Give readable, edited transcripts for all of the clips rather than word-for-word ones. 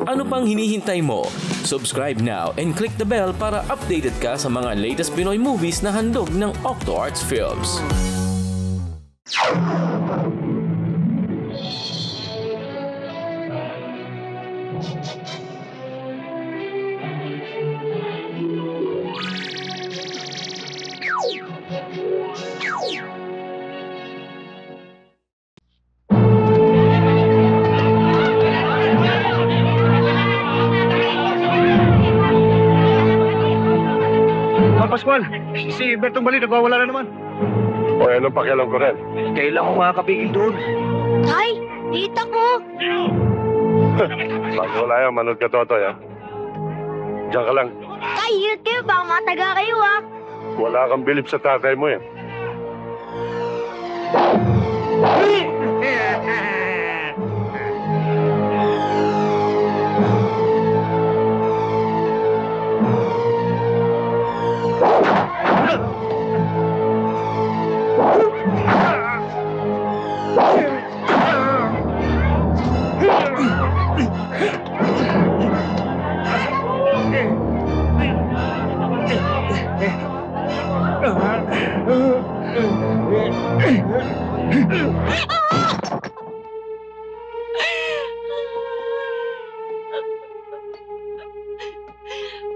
Ano pang hinihintay mo? Subscribe now and click the bell para updated ka sa mga latest Pinoy movies na handog ng Octo Arts Films. Pascual, si Bertong Bali nagwawala na naman. O anong pakialam ko rin? Kailan ko makakapigil doon? Ay, tita ko! Pag wala yan, manood ka, Totoy, ha? Diyan ka lang. Tay, yun kayo, baka mataga kayo, ah! Wala kang bilib sa tatay mo, eh.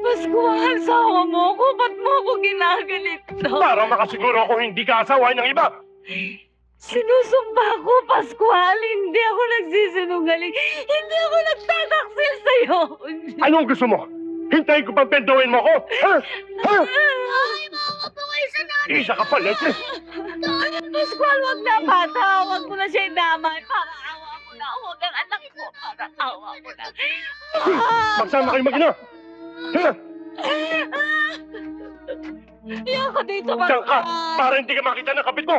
Pascual, sawa mo ko. Ba't mo ako ginaganito? Para makasiguro ako hindi ka asawain ng iba. Sinusumpa ko, Pascual. Hindi ako nagsisinungaling. Hindi ako nagtataksil sa'yo. Anong gusto mo? Hintayin ko pang pendawin mo ako? Ha? Ha? Ay, mama po kayo sa nanay! Isa ka pala, eh. Pascual, wag na bata. Wag mo na siya damay. Para awa mo na. Huwag ang anak ko. Para awa mo na. Magsama kayo mag-ina. Ha? Iyan ka dito, Diyan ka, Pascual. para hindi ka makita ng kapit mo.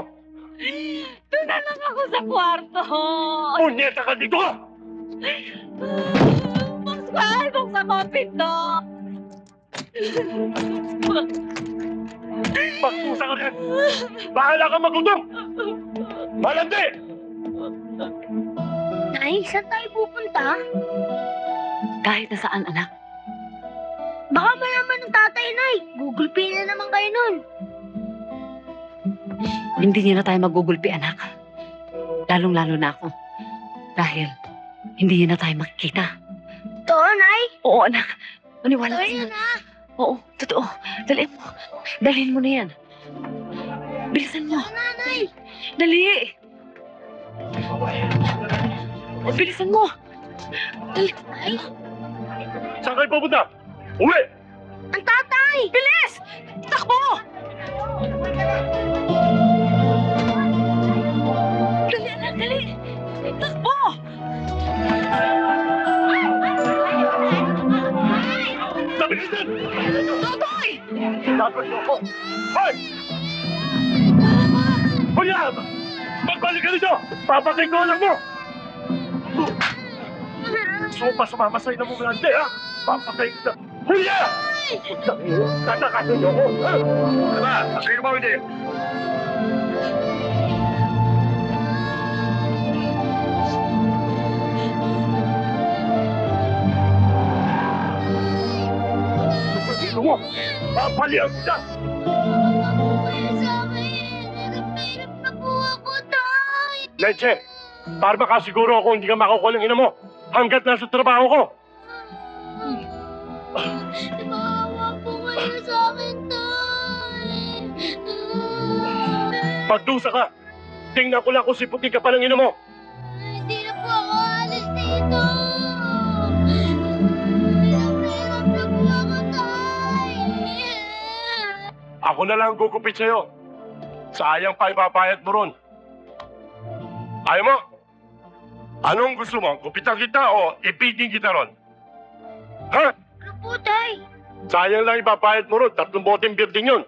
Doon na lang ako sa kwarto. Punyeta ka dito ka! Pascual, buksan mo ang pinto. Magpusa ka rin! Bahala ka magutom! Malandi! Nay, saan tayo pupunta? Kahit na saan, anak. Baka malaman ng tatay, Nay. Google Pay na naman kayo nun. Hindi niya na tayo magugulpi, anak. Lalong-lalo na ako. Dahil hindi niya na tayo makikita. Totoo, Nay? Oo, anak. Maniwala Totoo ka yan, na. ah. Oo, totoo. Dalhin mo. Dalhin mo na yan. Bilisan mo. Nanay! Dali! Bilisan mo. Dali. Ay, Saan kayo pupunta? Uwi! ang tatay! Bilis! Takbo! Dali, anak, dali! Takbo! Nabilisan! Totoy! Tapos mo ako! Hoy! Hulya! Magbalik ka dito! Papatay ko anak mo! Sumama sa'yo na mumulante, ha? Papatay ko na! Hulya! Tatakasin niyo ako! Diba? Sino mo hindi? Sino mo? Papalihan kita! Sa akin! Hirap na po ako, Tay! Leche! Para makasiguro ako hindi ka makukuha ng ina mo hanggat nasa trabaho ko! Maawa po kayo sa akin, Tay! Pagdusa ka! Tingnan ko lang kung siputin ka pa ng ina mo! Hindi na po ako alis dito! Hirap na po ako, Tay! Ako na lang ang gugupit sa'yo. Sayang pa ipapayat mo ron. Ayaw mo? Anong gusto mo? Gupitan kita o ipitin kita ron? Ha? Ano po, Tay? Sayang lang ipapayat mo ron. 3 boteng building yun.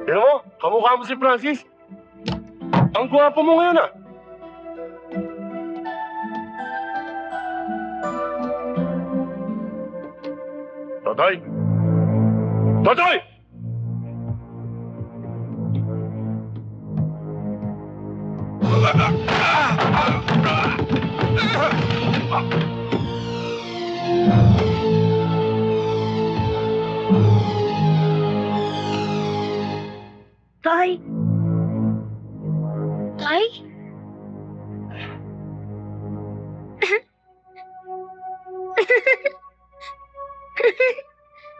Tignan mo, kamukha mo si Francis. Ang gwapo mo ngayon, ah. Totoy? Totoy! Tay? Tay?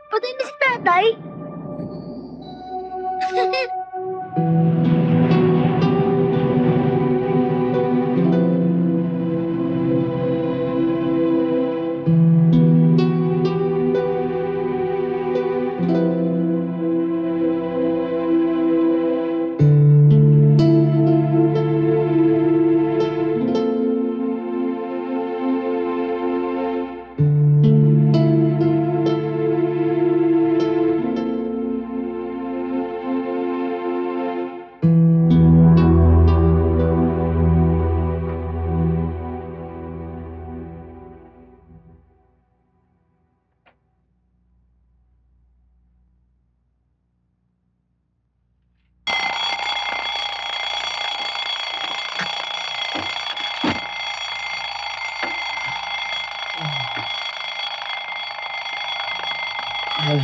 Patay na si tatay?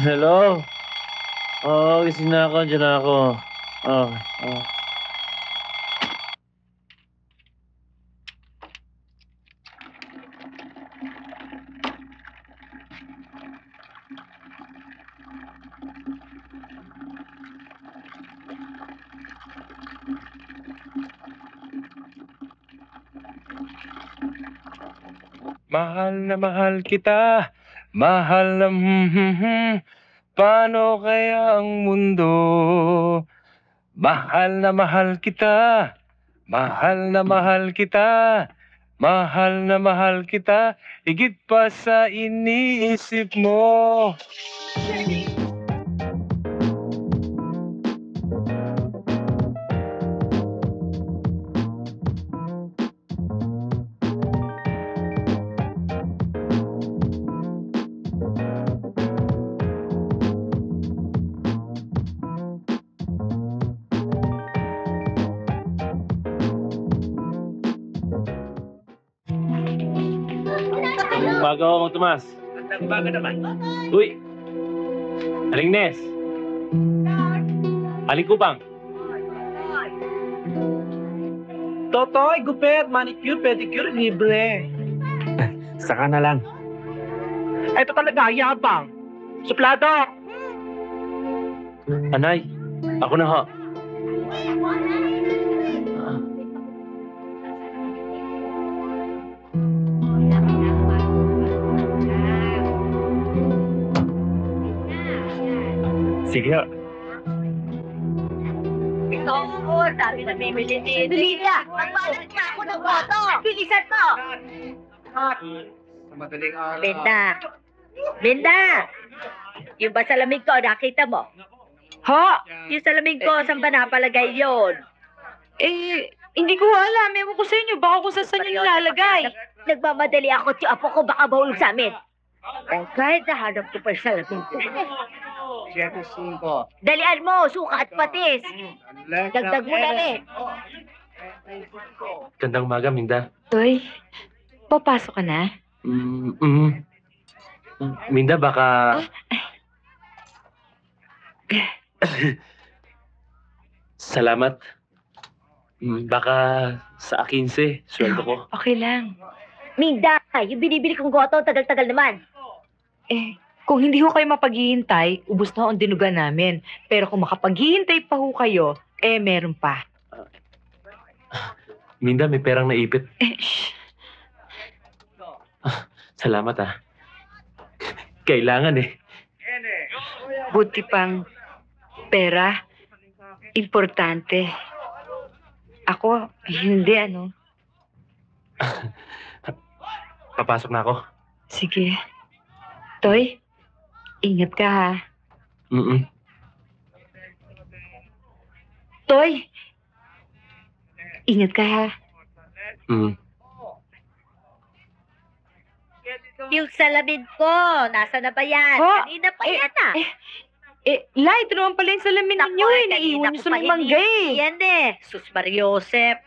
Hello? Oo, gising na ako. Diyan na ako. Oh, oh. Mahal kita, mahal na paano kaya ang mundo? Mahal na mahal kita, mahal na mahal kita, mahal na mahal kita, higit pa sa iniisip mo. Bago ako, Tomas. Bago naman. Uy! Aling Nes! Aling Kupang! Totoy, gupit, manicure, pedicure, libre. Saka na lang. Ito talaga, yabang. Suplado! Anay, ako na ho. Sige ho. Oo, dami na bibili dito. Lilia, magbalag na ako ng boto. Bilisan mo. Sa madaling araw. Linda. Linda! Yung ba salamig ko, nakita mo? Ha? Yung salamig ko, saan ba napalagay yun? Hindi ko alam. Ewan ko sa inyo. Baka kung saan nyo nilalagay. Nagmamadali ako, yung apo ko baka mahulog sa amin. Kahit nahanap ko pa yung salamig ko. 7-5. Dalian mo, suka at patis. Dagdag mo na rin. Gandang umaga, Minda. Toy, papasok ka na? Minda, baka... Salamat. Baka sa 15, sweldo ko. Okay lang. Minda, yung binibili kong goto, tagal-tagal naman. Kung hindi ho kayo mapaghihintay, ubos na ho ang dinuga namin. Pero kung makapaghihintay pa ho kayo, meron pa. Minda, may perang naipit. Shh. Salamat ah. Kailangan eh. Buti pang pera. Importante. Ako, hindi ano. Papasok na ako. Sige. Toy, ingat ka ha. Toy, ingat ka ha. Yung salamin ko, nasa na ba yan? Ho? Kanina pa yan ah. Lai, ito naman pala yung salamin Naku, ninyo eh. kanina Naiwan nyo ko sa pa may mangga hinihintay eh. Yan eh. Sus Mariosep.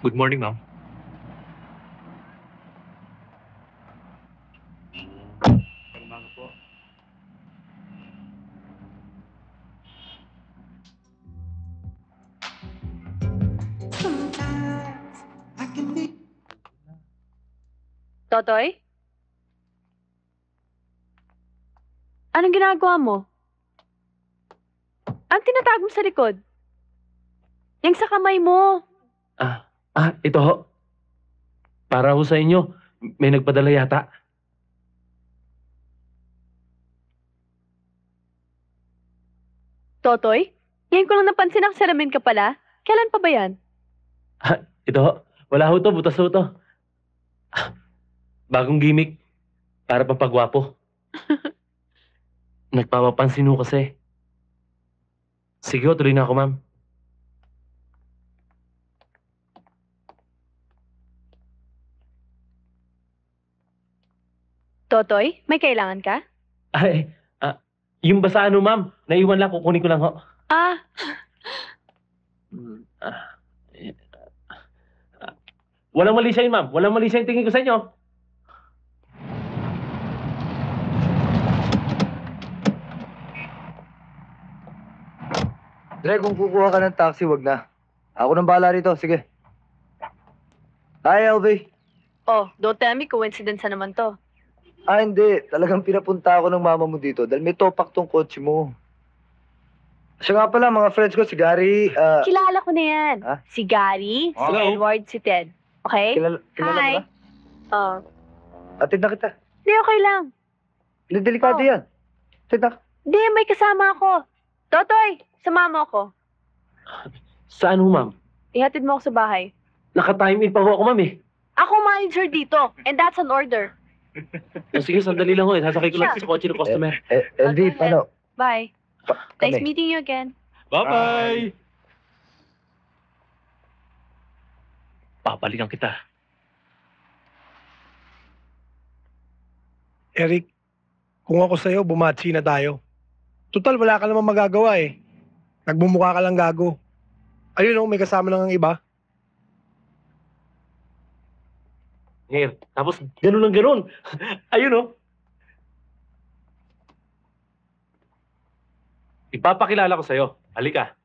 Good morning, ma'am. Totoy? Anong ginagawa mo? Ang tinatag mo sa likod? Yung sa kamay mo. Ito ho. Para ho sa inyo. May nagpadala yata. Totoy? Ngayon ko lang napansin na salamin ka pala. Kailan pa ba yan? Ito ho. Wala ho to. Butas ho to. Bagong gimmick. Para pampagwapo. Nagpapapansin ho kasi. Sige ho, tuloy na ako, ma'am. Totoy, may kailangan ka? Yung basa ano, ma'am. Naiwan lang. Kukunin ko lang ho. Walang mali siya yun, ma'am. Walang mali siya yung tingin ko sa inyo. Dre, kung kukuha ka ng taxi, wag na. Ako nang bahala rito. Sige. Hi, LV. Oh, don't tell me coincidence na naman to. Hindi. Talagang pinapunta ako ng mama mo dito dahil may topak tong kotse mo. Siya nga pala, mga friends ko, si Gary, Kilala ko na yan. Ha? Si Gary, si Hello? Edward, si Ted. Okay? kilala mo Hi. ba? Oh. Atid na kita. Hindi, okay lang. Delikado Oh. yan. Atid na. Hindi, may kasama ako. Totoy, sumama ako. Saan ho, ma'am? Ihatid mo ako sa bahay. Naka-time in pa ho ako, ma'am eh. Ako manager dito, and that's an order. Sige, sandali lang ho eh. Sasakay ko lang sa kotse ng customer. LV, Okay, paano? Bye. Kami. Nice meeting you again. Bye-bye! Papalikan kita. Eric, kung ako sa'yo, bumatsi na tayo. Total, wala ka namang magagawa eh. Nagbumukha ka lang gago. Ayun oh, may kasama lang ang iba. Ngayon, tapos ganun lang ganun. Ayun oh. Ipapakilala ko sa'yo. Halika.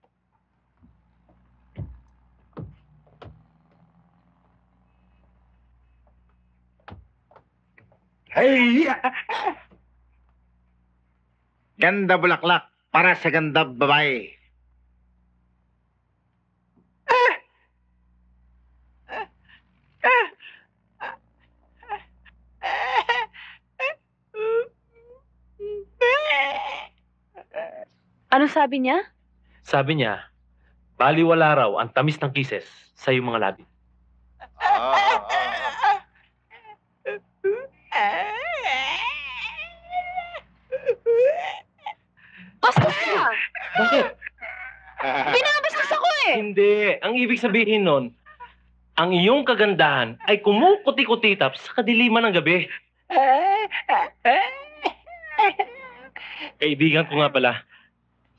Hey! Ganda bulaklak para sa ganda babae. Ano sabi niya? Sabi niya, baliwala raw ang tamis ng kisses sa iyong mga labi. Bastos ka! Bakit? Pinabastos ako eh! Hindi. Ang ibig sabihin nun, ang iyong kagandahan ay kumukuti-kutitap sa kadiliman ng gabi. Kaibigan ko nga pala,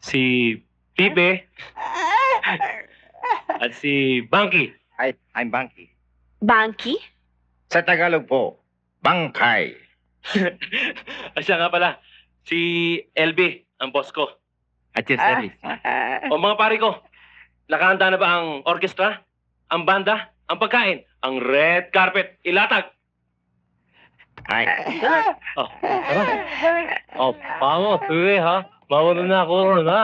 si Pipe at si Banky. Hi, I'm Banky. Banky? Sa Tagalog po, bangkay. At siya nga pala, si LB, ang boss ko. At yung service. O mga pare ko, nakahanda na ba ang orkestra, ang banda, ang pagkain, ang red carpet, ilatag? Hi. Oh, tara. Oh, pango, sige ha. Mawala na ako ron ha.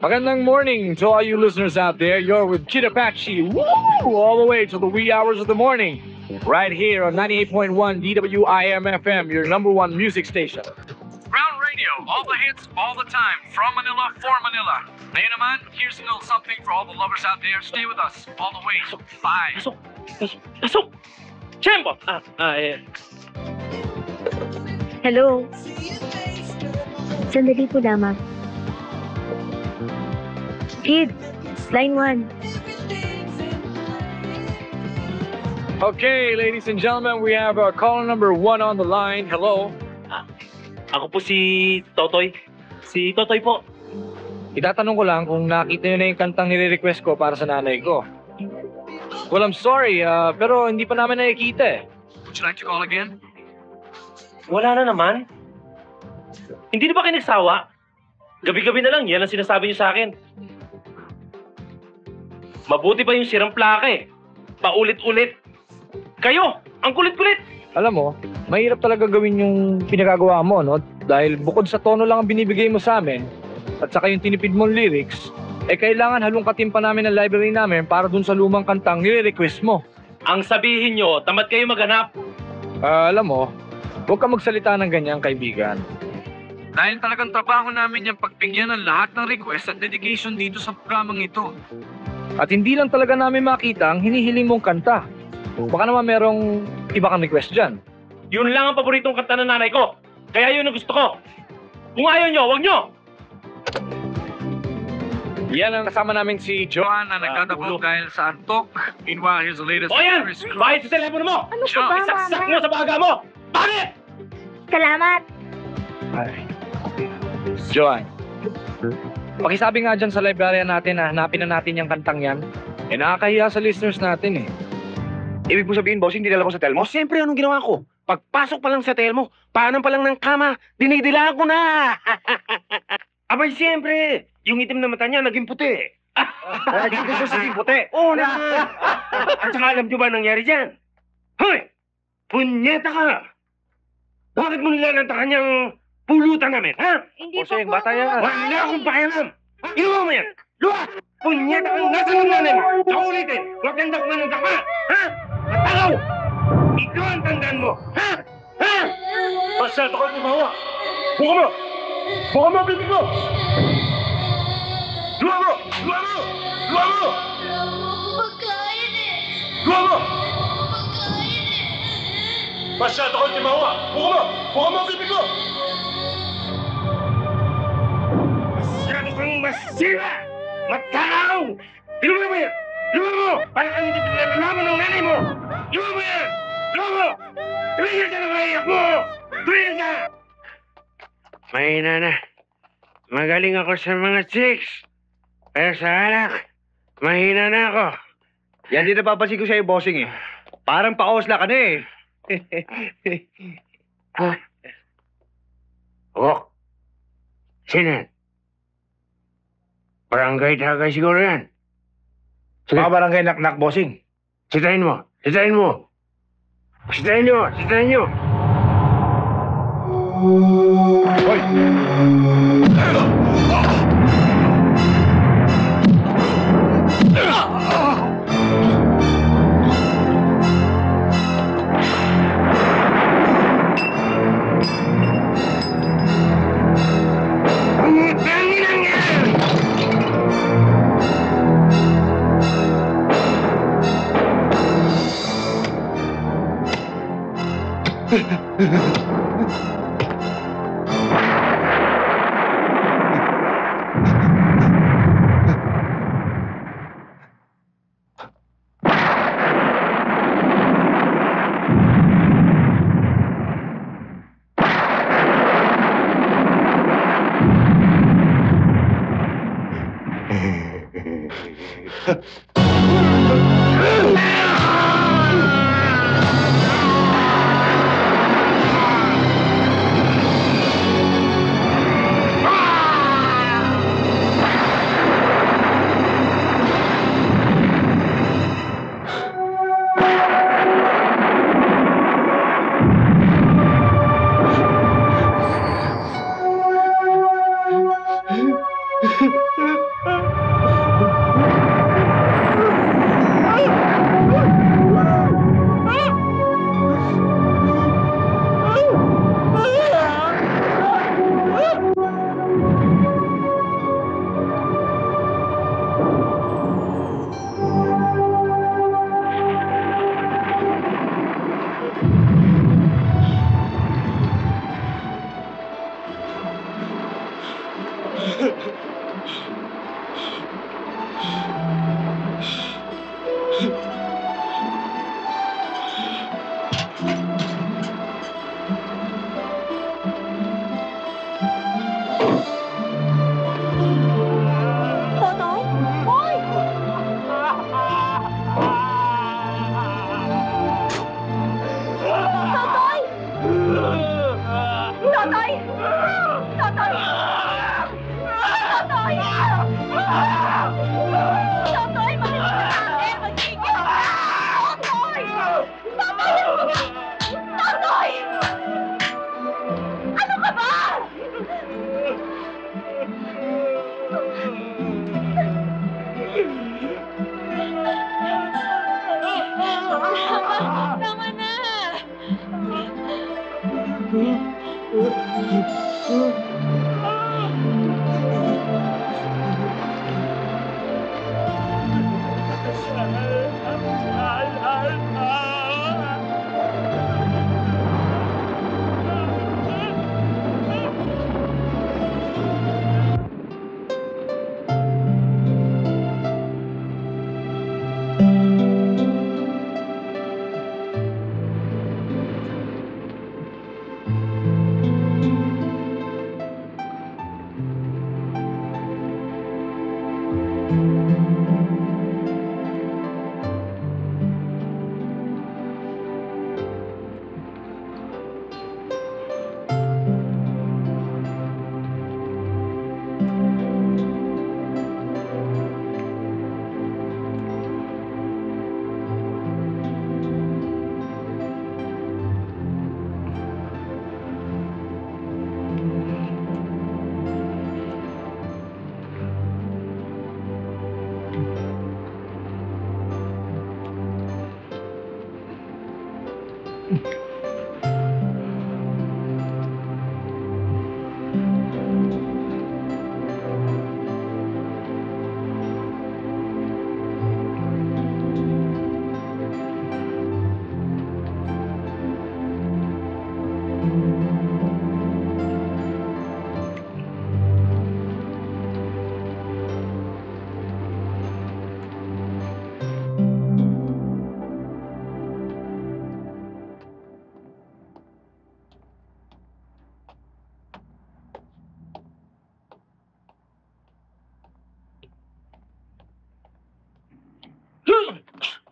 Magandang morning to all you listeners out there. You're with Kid Apache. Woo! All the way to the wee hours of the morning. Right here on 98.1 DWIM-FM, your #1 music station. Ground Radio, all the hits, all the time. From Manila, for Manila. Ngayon naman, here's a little something for all the lovers out there. Stay with us all the way. Bye. Pasok! Pasok! Pasok! Tiempo! Hello? Sandali po lamang. Kid, line 1. Okay, ladies and gentlemen, we have caller number 1 on the line. Hello? Ako po si Totoy. Si Totoy po. Itatanong ko lang kung nakita nyo na yung kantang nire-request ko para sa nanay ko. Well, I'm sorry, pero hindi pa namin nakikita eh. Would you like to call again? Wala na naman. Hindi na ba kayo nagsawa? Gabi-gabi na lang, yan ang sinasabi niyo sa akin. Mabuti pa yung sirang plaka eh. Paulit-ulit. Kayo, ang kulit-kulit. Alam mo, mahirap talaga gawin yung pinagagawa mo, no? Dahil bukod sa tono lang ang binibigay mo sa amin, at saka yung tinipid mong lyrics, kailangan halongkatin pa namin ang library namin para dun sa lumang kantang nire-request mo. Ang sabihin nyo, tamad kayo maghanap. Alam mo, huwag ka magsalita ng ganyan, kaibigan. Dahil talagang trabaho namin yung pagbigyan ng lahat ng request at dedication dito sa programang ito. At hindi lang talaga namin makita ang hinihiling mong kanta. Baka naman merong iba kang request dyan. Yun lang ang paboritong kanta ng nanay ko. Kaya yun ang gusto ko. Kung ayaw nyo, wag nyo. Yan ang kasama namin si Joan na nagdadabog dahil sa antok. Meanwhile, here's the latest... O yan! Bakit sa telepono mo? Ano ka ba, Isaksak Mama? mo sa baga mo! Bakit? Salamat. Ay. Joan, pakisabi nga dyan sa librarian natin na hanapin na natin yung kantang yan. Nakakahiya sa listeners natin eh. Ibig mo sabihin, boss, hindi dala ko sa Telmo? Siyempre, anong ginawa ko? Pagpasok pa lang sa Telmo, paanan pa lang ng kama, dinidilaan ko na! Abay, siyempre! Yung itim na mata niya, naging puti. Naging gusto sa puti. Oo na! At saka alam niyo ba nangyari dyan? Hoy! Punyeta ka! Bakit mo nilalanta kanyang pulutan namin, ha? Hindi Bossing, po bata yan. Wala akong pakialam! Inuwa mo yan! Luwa! Punyeta kang nasa ng nanay mo! Naulitin! Huwag kang dakman ng dakma! Ha? Matakaw! Ikaw ang tandaan mo! Ha? Ha? Masyado ka tumawa! Buka mo! Buka mo ang bibig mo! Luwa mo! Luwa mo! Luwa mo! Luwa mo! Masyado ka tumawa! Buka mo! Buka mo ang bibig mo! Masyado kang masira! Matakaw! Luwa mo yan! Luwa mo! Parang ang hindi pinalalaman ng nanay mo! Luwa mo yan! Luwa mo! Tumigil ka na maiyak mo! Tumigil ka! Mahina na. Magaling ako sa mga chicks. Pero sa alak, mahina na ako. Yan din napapansin ko sa'yo, bossing eh. Parang pa-osla ka na eh. Oh. Sino yan? Barangay tagay siguro yan. Mga barangay nak-nak, bossing. Sitahin mo. Sitahin mo. Sitahin nyo. Sitahin nyo. Hoy!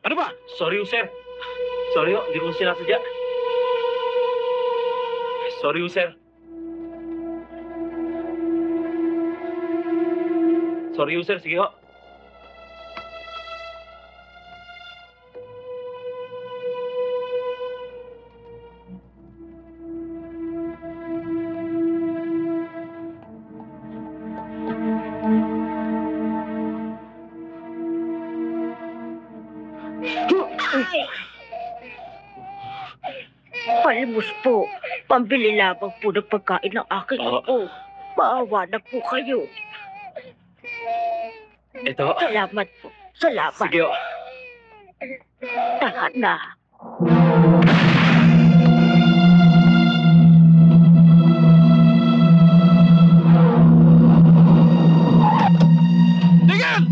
Ano ba? Sorry, sir. Sorry, hindi ko sinasadya. Sorry, sir. Sorry, sir. Sige, ho. Palimos po. Pambili lamang po ng pagkain ng aking apo. Maawa na po kayo. Ito. Salamat po. Salamat. Sige, ho. Tara na. Tigil!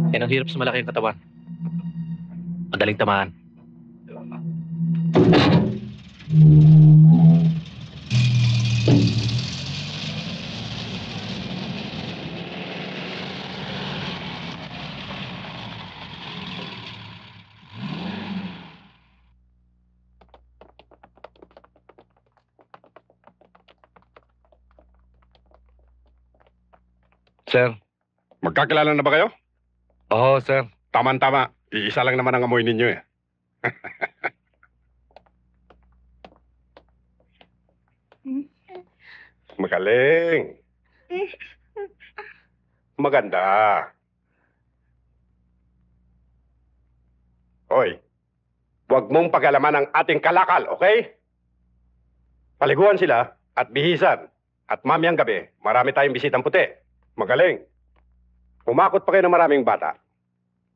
Yan ang hirap sa malaking katawan. Madaling tamaan. Sir. Magkakilala na ba kayo? Oo, sir. Tama-tama. Iisa lang naman ang amoy ninyo eh. Magaling. Maganda. Hoy, huwag mong pag-alaman ang ating kalakal, okay? Paliguan sila at bihisan. At mamayang gabi, marami tayong bisitang puti. Magaling. Umakot pa kayo ng maraming bata.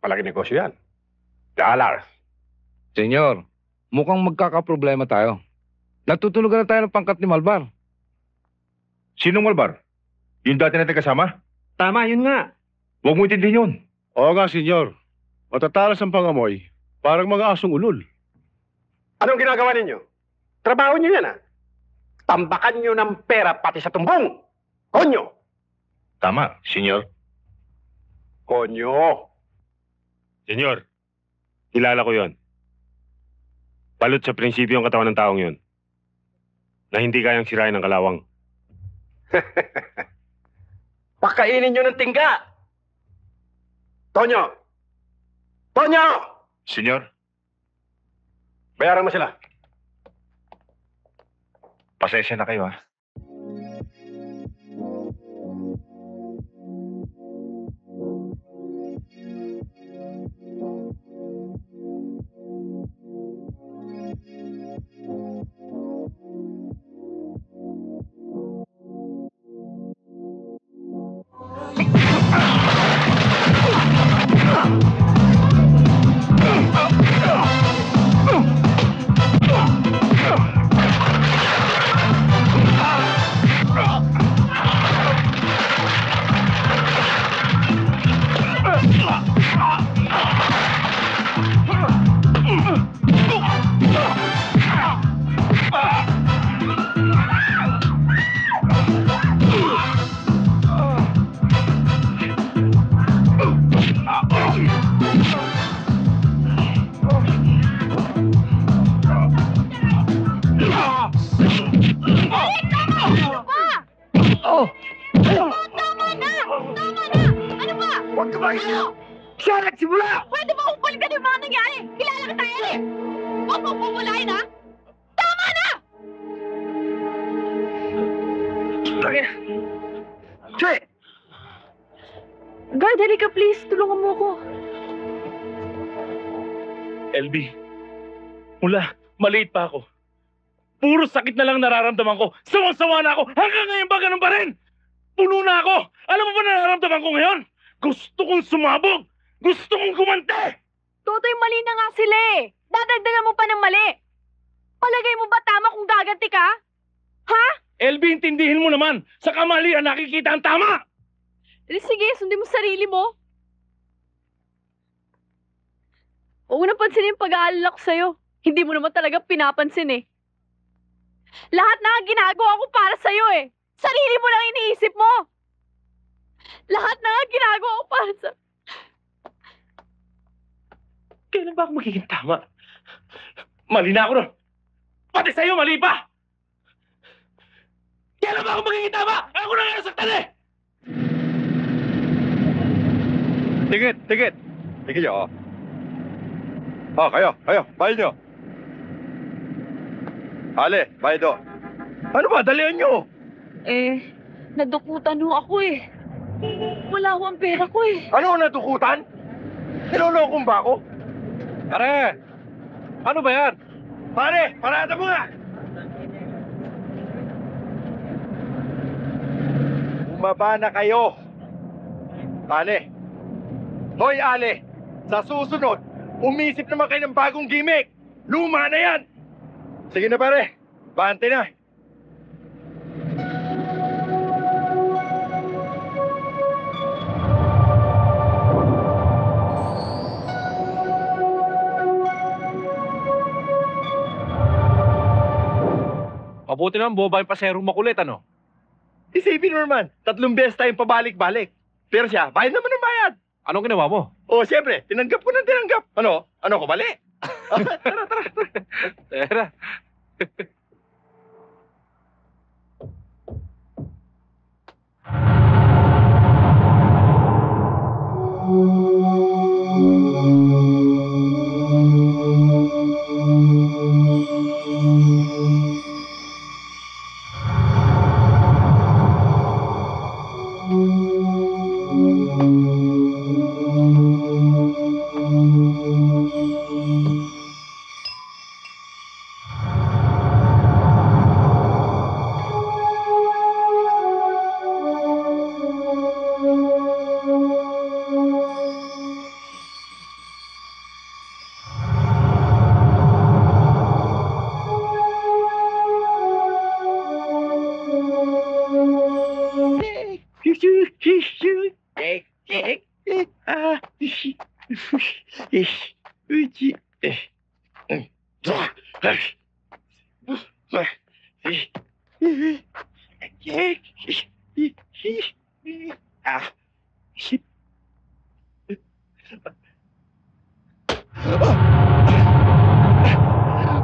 Malaking negosyo yan. Dollars. Senyor, mukhang magkakaproblema tayo. Natutulugan na tayo ng pangkat ni Malbar. Sinong Malbar? Yung dati natin kasama? Tama, yun nga. Huwag mo intindihin yun. Oo nga, senyor. Matatalas ang pangamoy. Parang mga asong ulol. Anong ginagawa ninyo? Trabaho nyo yan, ah. Tambakan nyo ng pera pati sa tumbong. Konyo. Tama, senyor. Konyo. Senyor, kilala ko yon. Balot sa prinsipyo ang katawan ng taong yon. Na hindi kayang sirain ng kalawang. Pakainin nyo ng tingga. Tonyo! Tonyo! Senyor, Bayaran mo sila. pasensya na kayo, ha? Siya nagsimula! Pwede ba akong palitan yung mga nangyari? Kilala ka tayo eh! Huwag mo pumulain ha! Tama na! Che! Guard, halika please. Tulungan mo ako. LB, maliit pa ako. Puro sakit na lang nararamdaman ko. Sawang-sawa na ako. Hanggang ngayon ba ganun pa rin? Puno na ako. Alam mo ba nararamdaman ko ngayon? Gusto kong sumabog. Gusto kong kumante. Totoy, mali na nga sila eh. Dadagdagan mo pa ng mali. Palagay mo ba tama kung gaganti ka? Ha? LB, intindihin mo naman. Sa kamalian nakikita ang tama. Sige, sundin mo sarili mo. Huwag mo na pansinin yung pag-aalala ko sa'yo. Hindi mo naman talaga pinapansin eh. Lahat na ang ginagawa ko para sa'yo eh. Sarili mo lang iniisip mo. Lahat na ang ginagawa ko para sa... Kailan ba ako magiging tama? Mali na ako nun. Pati sa'yo, mali pa! Kailan ba ako magiging tama? Ako na nga nasaktan eh! Tigit! Tigit nyo, oh. Oh, kayo. Bayad nyo. Ale, bayad o. Ano ba? Dalihan nyo. Nadukutan ho ako eh. Wala ho ang pera ko eh. Ano natukutan? Nilolokong ba ako? Pare! Ano ba yan? Pare, parada mo nga! Bumaba na kayo. Ale. Hoy, Ale. Sa susunod, umisip naman kayo ng bagong gimmick. Luma na yan. Sige na, pare. Bante na. Mabuti naman, boba yung paserong makulit, ano? Isipin mo naman, 3 beses tayong pabalik-balik. Pero siya, bayad naman ng bayad. Anong ginawa mo? Oh, siyempre, tinanggap ko ng tinanggap. Ano? Ano ko, mali? Tara.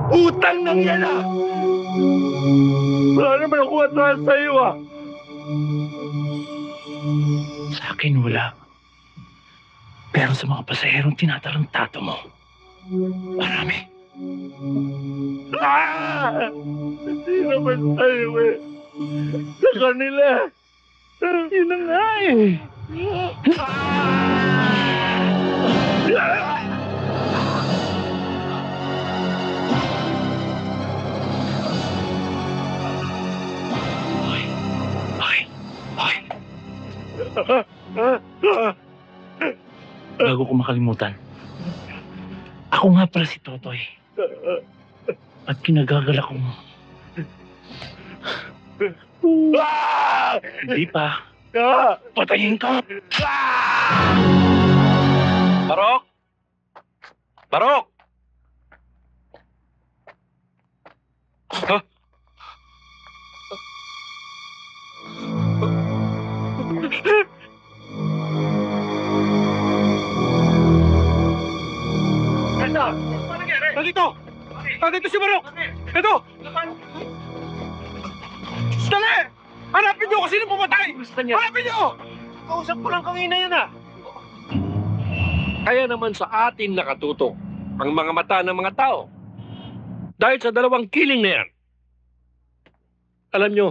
Utang nang yan ah! Wala naman ako atras sa'yo ah! Sa akin wala. Pero sa mga pasaherong tinatarantado mo, marami. Hindi naman tayo eh. Sa kanila. Yun na nga eh. Bago ko makalimutan, ako nga pala si Totoy. At kinagagalak ko. Hindi pa. Patayin ka! Barok! Barok! Huh? Nandito! Nandito si Barok! Ito! Dali! Hanapin niyo kung sino pumatay! Hanapin niyo! Kausap ko lang kanina yan ah! Kaya naman sa atin nakatutok ang mga mata ng mga tao. Dahil sa dalawang killing na yan. Alam nyo,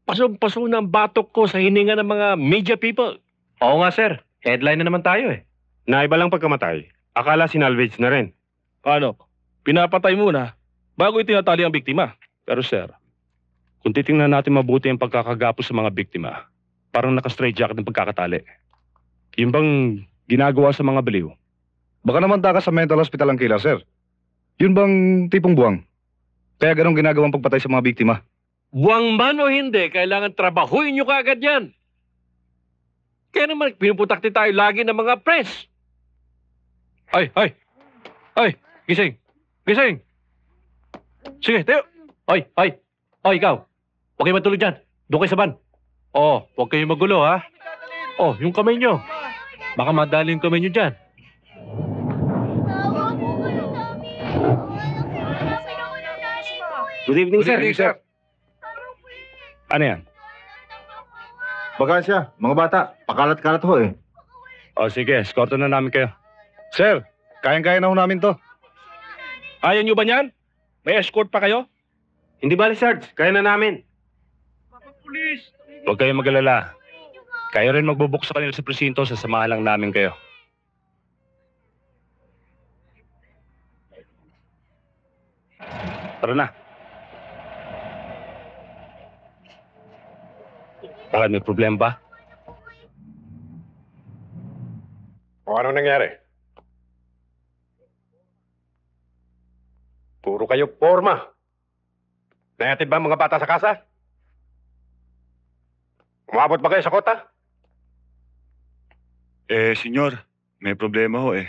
pasong-paso ng batok ko sa hininga ng mga media people. Oo nga, sir. Headline na naman tayo eh. Naiba lang pagkamatay. Akala sinalvage na rin. Ano? Pinapatay muna bago itinatali ang biktima. Pero sir, kung titingnan natin mabuti ang pagkakagapos sa mga biktima, parang naka-straight jacket ng pagkakatali. Yung bang ginagawa sa mga baliw? Baka naman taka sa mental hospital ang killer, sir. Yun bang tipong buwang? Kaya ganong ginagawang pagpatay sa mga biktima? Buwang man o hindi, kailangan trabahuin nyo kaagad yan. Kaya naman, pinuputakti tayo lagi ng mga press. Ay! Gising! Gising! Sige, tayo! Oy, ikaw. Huwag kayo matulog dyan. Doon kayo sa van. Oh, huwag kayong magulo, ha? Oh, yung kamay nyo. Baka madali yung kamay nyo dyan. Good evening, Good evening, sir. Ano yan? Bagansya, mga bata. Pakalat-kalat ho eh. O sige, escorto na namin kayo. Sir, kayang-kaya na ho namin to. Ayaw nyo ba niyan? May escort pa kayo? Hindi bali, Sarge. Kaya na namin. Huwag kayong mag-alala. Kayo rin magbubuk sa kanila sa presinto, sasamahan lang namin kayo. Tara na. Bakit may problema ba? O ano nangyari? Puro kayo porma. Nayatid ba ang mga bata sa kasa? Umabot ba kayo sa kota? Senyor, may problema ho eh.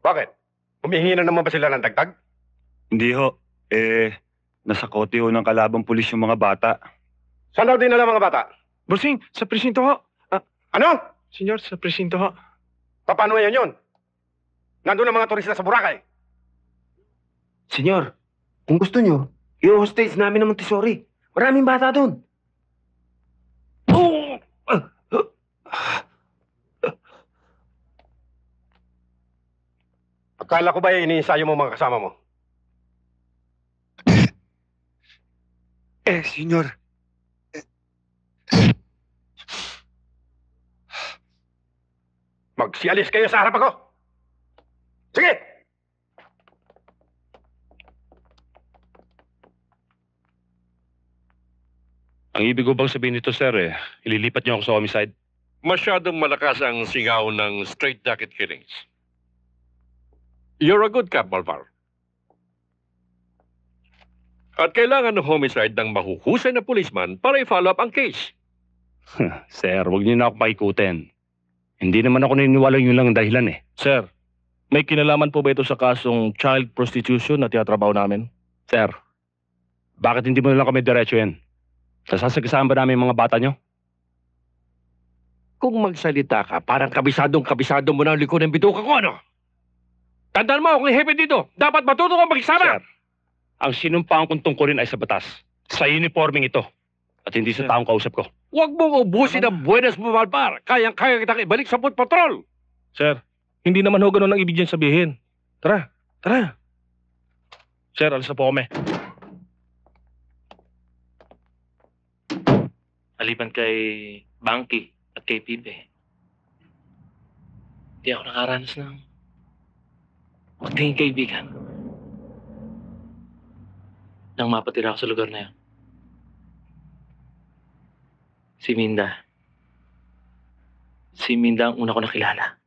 Bakit? Humihingi na naman ba sila ng dagdag? Hindi ho. Nasa kote ho ng kalabang pulis yung mga bata. Saan daw dinala mga bata? Bossing, sa presinto ho. Ano? Senyor, sa presinto ho. Paano yan yun? Nandun ang mga turista sa Boracay. Senyor, kung gusto nyo, i-hostage namin ng Montessori. Maraming bata doon. Akala ko ba iniinsayo mo mga kasama mo? Senyor. Magsialis kayo sa harap ako. Sige! Ang ibig ko bang sabihin nito, sir, ililipat niyo ako sa homicide? Masyadong malakas ang singaw ng straight jacket killings. You're a good cop, Malvar. At kailangan ng homicide ng mahuhusay na policeman para i-follow up ang case. Sir, huwag niyo na ako pakikutin. Hindi naman ako naniniwala yun lang ang dahilan eh. Sir, may kinalaman po ba ito sa kasong child prostitution na tinatrabaho namin? Sir, bakit hindi mo na lang kami diretso yan? Sasagasaan ba namin yung mga bata nyo? Kung magsalita ka, parang kabisado mo na ang likod ng bituka ko, ano? Tandaan mo, kung hepe dito, dapat matuto kang magsama! Sir, ang sinumpaan kong tungkulin ay sa batas. Sa uniforming ito. At hindi sa taong kausap ko. Huwag mong ubusin ang buenas mo, Malpar. Kayang-kaya kitang ibalik sa foot patrol. Sir, hindi naman ho ganun ang ibig niyang sabihin. Tara, tara. Sir, alis na po kami. Maliban kay Banky at kay Pipe, hindi ako nakaranas ng magtingin kaibigan nang mapatira ako sa lugar na yun. Si Minda. Si Minda ang una ko nakilala.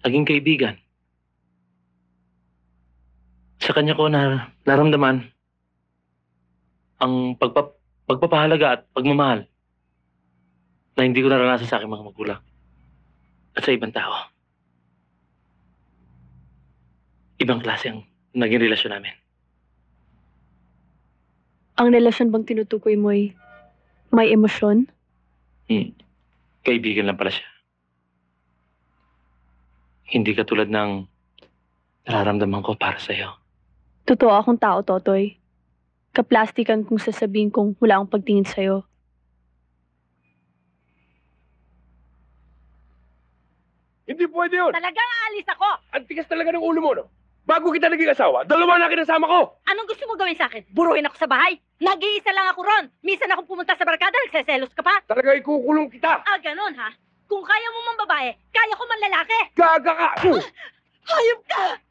Naging kaibigan. Sa kanya ko naramdaman ang pagpapahalaga at pagmamahal na hindi ko naranasan sa aking mga magulang at sa ibang tao. Ibang klase ang naging relasyon namin. Ang relasyon bang tinutukoy mo ay may emosyon? Kaibigan lang pala siya. Hindi katulad ng nararamdaman ko para sa'yo. Totoo akong tao, Totoy. Kaplastikan kung sasabihin kong wala akong pagtingin sa'yo. Hindi pwede yun. Talagang aalis ako. Ang tigas talaga ng ulo mo, no? Bago kita naging asawa, dalawa na kinasama ko. Anong gusto mo gawin sa akin? Buruhin ako sa bahay? Nag-iisa lang ako ron. Minsan akong pumunta sa barkada, nagseselos ka pa. Talaga ikukulong kita. Ah, ganun ha? Kung kaya mo man babae, kaya ko man lalaki. Gaga ka! Hayop ka!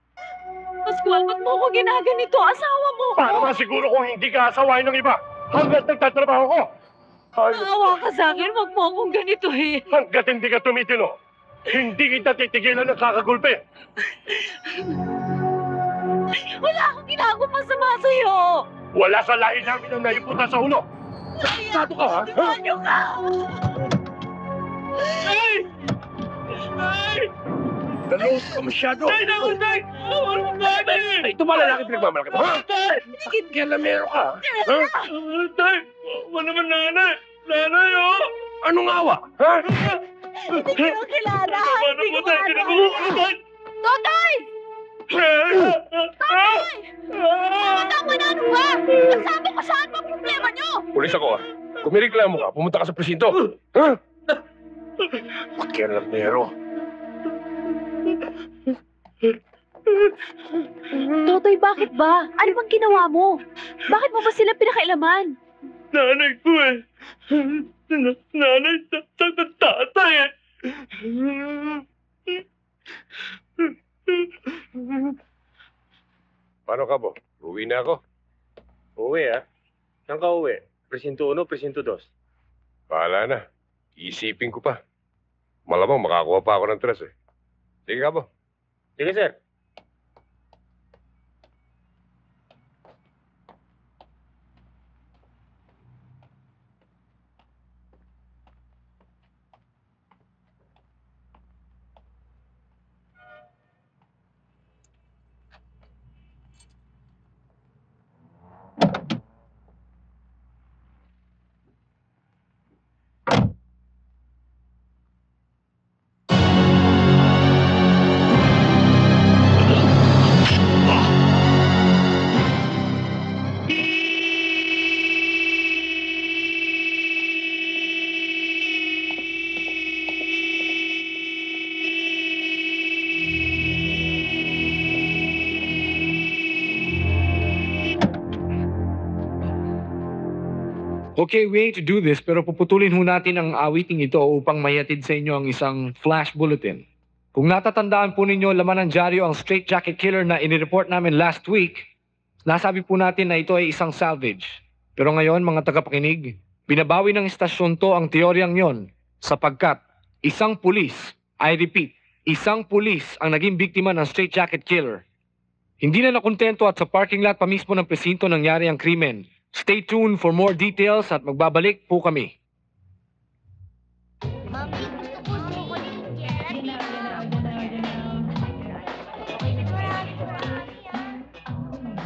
Pascual, ba't mo ako ginaganito? Asawa mo ko! Para masiguro kung hindi ka asawain ng iba hanggat nagtatrabaho ko. Maawa ka sa akin, wag mo akong ganito eh. Hanggat hindi ka tumitino, hindi kita titigilan ng kakagulpi. Wala akong ginagawa masama sa'yo! Wala sa lahi namin ang naiputa sa ulo. Sato ka, ha? Demonyo ka! Ay! Ay! Dalawang ka masyado. Ay, naku, Tay! Ay, ito ba lalaki pinagmamalaki mo? Tay! Kialamero ka, ha? Tay! Wala naman nanay! Nanay, oh! Anong awa, ha? Hindi ko kilala! Hindi ko alam! Totoy! Totoy! Tama na, ano ba? Sabi ko saan ba problema niyo? Pulis ako, ha? Kung may reklamo ka, pumunta ka sa presinto. Ha? Kialamero. Totoy, bakit ba? Ano bang ginawa mo? Bakit mo ba sila pinakailaman? Nanay ko eh. Nanay, tatay eh. Paano ka, Bo? Uwi na ako. Uwi, ah. Saan ka uwi? Presinto 1, Presinto 2. Bahala na. Iisipin ko pa. Malamang makakuha pa ako ng tres eh. Sige ka, Bo. Sige, sir. Okay, we hate to do this pero puputulin ho natin ang awiting ito upang mayatid sa inyo ang isang flash bulletin. Kung natatandaan po ninyo, laman ng dyaryo ang straitjacket killer na inireport namin last week, nasabi po natin na ito ay isang salvage. Pero ngayon, mga tagapakinig, binabawi ng istasyon to ang teoryang yon sapagkat isang pulis, I repeat, isang pulis ang naging biktima ng straitjacket killer. Hindi na nakontento at sa parking lot pa mismo ng presinto nangyari ang krimen. Stay tuned for more details at magbabalik po kami.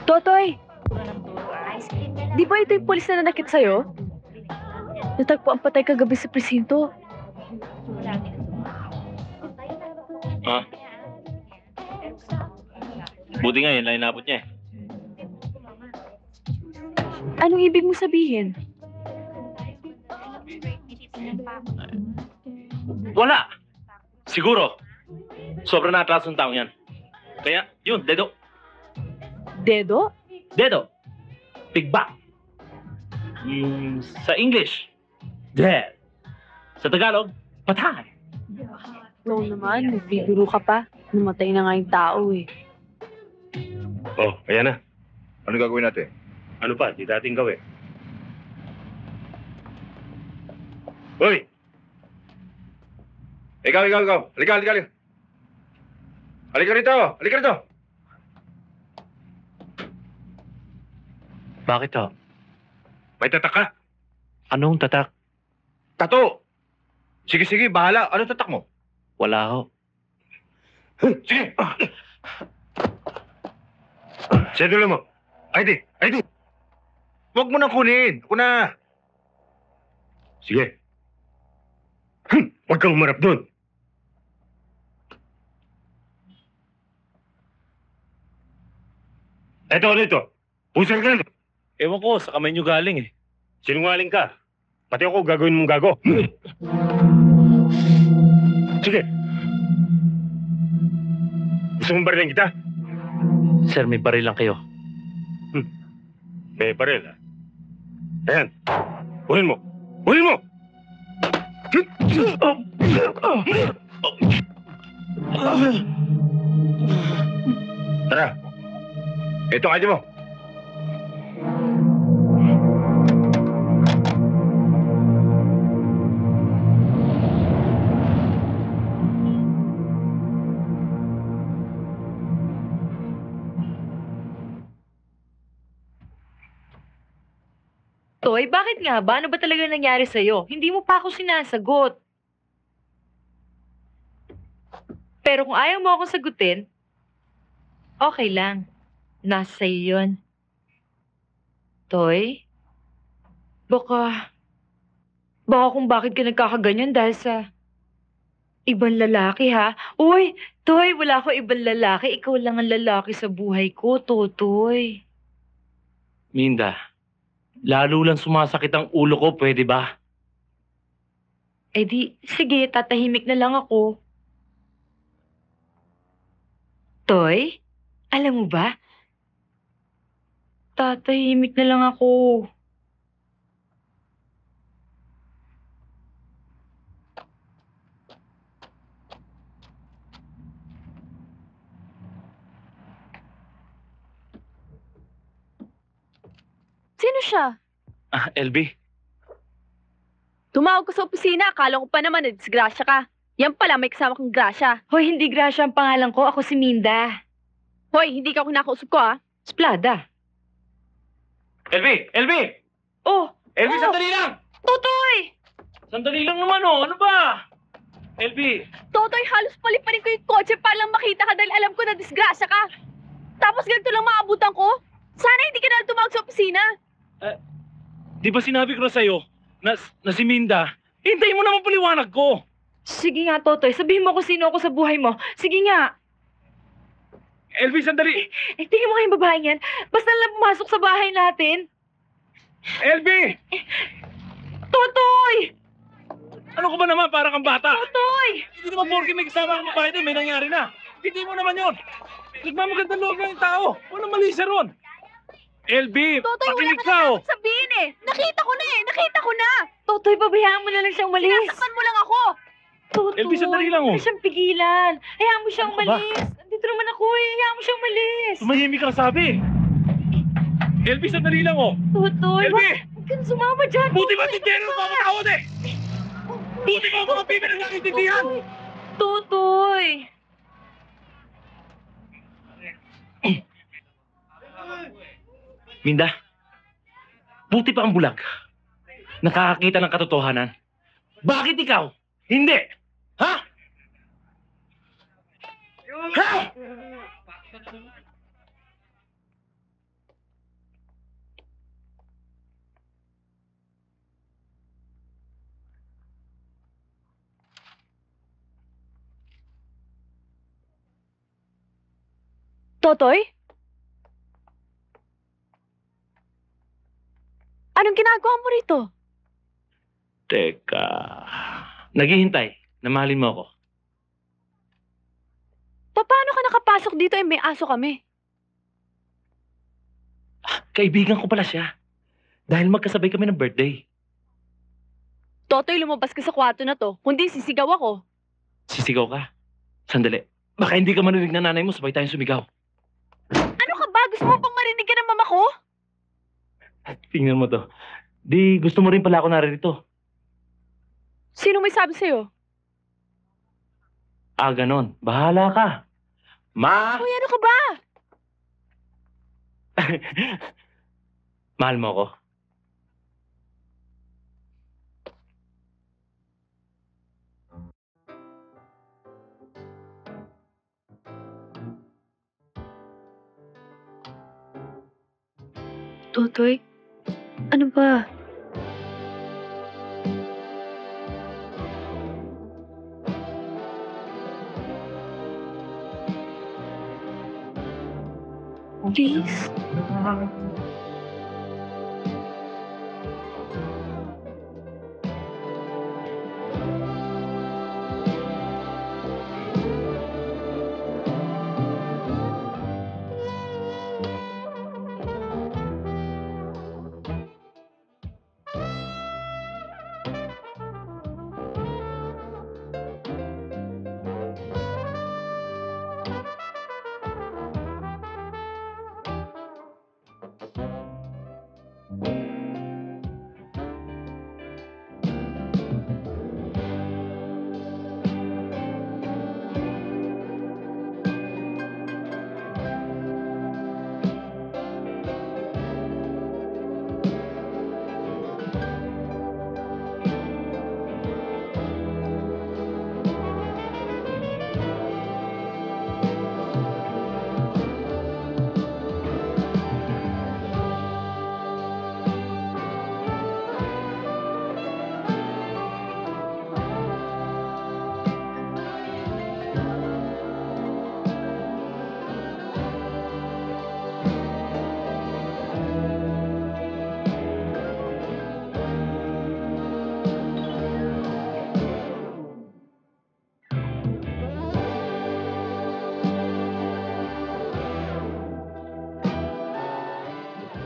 Totoy! Di ba ito yung polis na nanakit sa'yo? Natagpo ang patay kagabi sa presinto. Ha? Buti nga yun lang inabot niya eh. Anong ibig mo sabihin? Wala! Siguro. Sobrang na-atras ng taong yan. Kaya, yun, dedo. Dedo? Dedo. Pigba. Sa English, dead. Sa Tagalog, patay. Oo naman, nagbibiro ka pa. Namatay na nga yung tao eh. Oh, ayan na. Ano gagawin natin? Ano pa? Di dating gawin. Hoy! Ikaw. Halika. Halika rito. Bakit ho? May tatak ka? Anong tatak? Tato! Sige, bahala. Ano tatak mo? Wala ho. Sige! Sedula mo. ID! Huwag mo nang kunin. Ako na. Sige. Huwag kang umarap doon. Ito. Pusal ka na. Ewan ko, sa kamay nyo galing eh. Sinungaling ka. Pati ako gagawin mong gago. Sige. Gusto mong barilan kita? Sir, may baril lang kayo. May baril, ha? Ayan. Kunin mo. Tara. Ito ang ID mo. Toy, bakit nga ba? Ano ba talaga nangyari sa'yo? Hindi mo pa ako sinasagot. Pero kung ayaw mo akong sagutin, okay lang. Nasa sa'yo yun. Toy? Baka kung bakit ka nagkakaganyan dahil sa ibang lalaki, ha? Uy, Toy, wala ko ibang lalaki. Ikaw lang ang lalaki sa buhay ko, Totoy. Minda, lalo lang sumasakit ang ulo ko, pwede ba? Eh di, sige, tatahimik na lang ako. Toy, alam mo ba? Tatahimik na lang ako. Sino siya? LB? Tumawag ka sa opisina, akala ko pa naman na disgrasya ka. Yan pala, may kasama kang grasya. Hoy, hindi grasya ang pangalan ko. Ako si Minda. Hoy, hindi ka kinakausap ko, ha? Splada. LB! Oh! LB, sandali lang! Totoy! Sandali lang naman, oh! Ano ba? LB! Totoy, halos paliparin ko yung kotse para lang makita ka dahil alam ko na disgrasya ka. Tapos ganito lang maabutan ko. Sana hindi ka na tumawag sa opisina. Di ba sinabi ko na sa'yo na si Minda, hintayin mo naman paliwanag ko. Sige nga, Totoy. Sabihin mo kung sino ako sa buhay mo. Sige nga. LB, sandali! Tingnan mo kayong babae yan. Basta lang pumasok sa bahay natin. LB! Totoy! Ano ko ba naman? Para kang bata. Totoy! Hindi naman porke may kasama ang babae din, may nangyari na. Hindi mo naman yun. Nagmamagandang loob na yung tao. Walang mali siya ron. LB, Totoy, pakinig wala ka, ka oh. na sabihin eh. Nakita ko na. Totoy, pabayaan mo na lang siyang umalis. Sinasaktan mo lang ako. Totoy, LB, sandali lang, oh. huwag na siyang pigilan. Hayaan mo siyang Ano ka ba? umalis. Andito naman ako eh. Hayaan mo siyang umalis. Tumahimik ka sabi. LB, sandali lang, oh. Totoy, LB! huwag ka na sumama dyan. Buti ba tindero ang papatawad eh? Buti ba ang mga pipi na nakitindihan? Totoy! Minda, buti pa ang bulag. Nakakakita ng katotohanan. Bakit ikaw? Hindi! Ha? Ha? Totoy? Anong ginagawa mo rito? Teka. Naghihintay na mahalin mo ako. Paano ka nakapasok dito may aso kami? Kaibigan ko pala siya. Dahil magkasabay kami ng birthday. Totoy, lumabas ka sa kwarto na to. Kundi sisigaw ako. Sisigaw ka? Sandali. Baka hindi ka marinig na nanay mo, sabay tayong sumigaw. Ano ka ba? Gusto mo bang marinig ka ng mama ko? Tingnan mo to. Di, gusto mo rin pala ako naririto. Sino may sabi sa'yo? Ganon. Bahala ka. Ma! Uy, ano ka ba? Mahal mo ako. Totoy, ano ba? Please.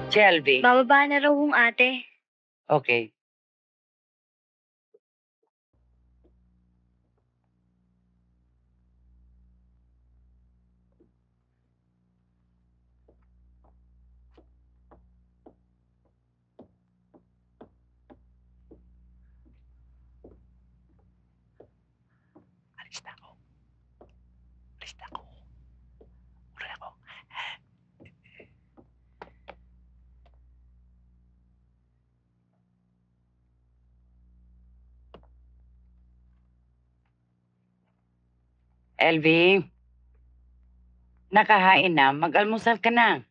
Shelby. Bababa na raw hong ate. Okay. Alis na ako. Ulan ako. Elvie, nakahain na. Mag-almusal ka na.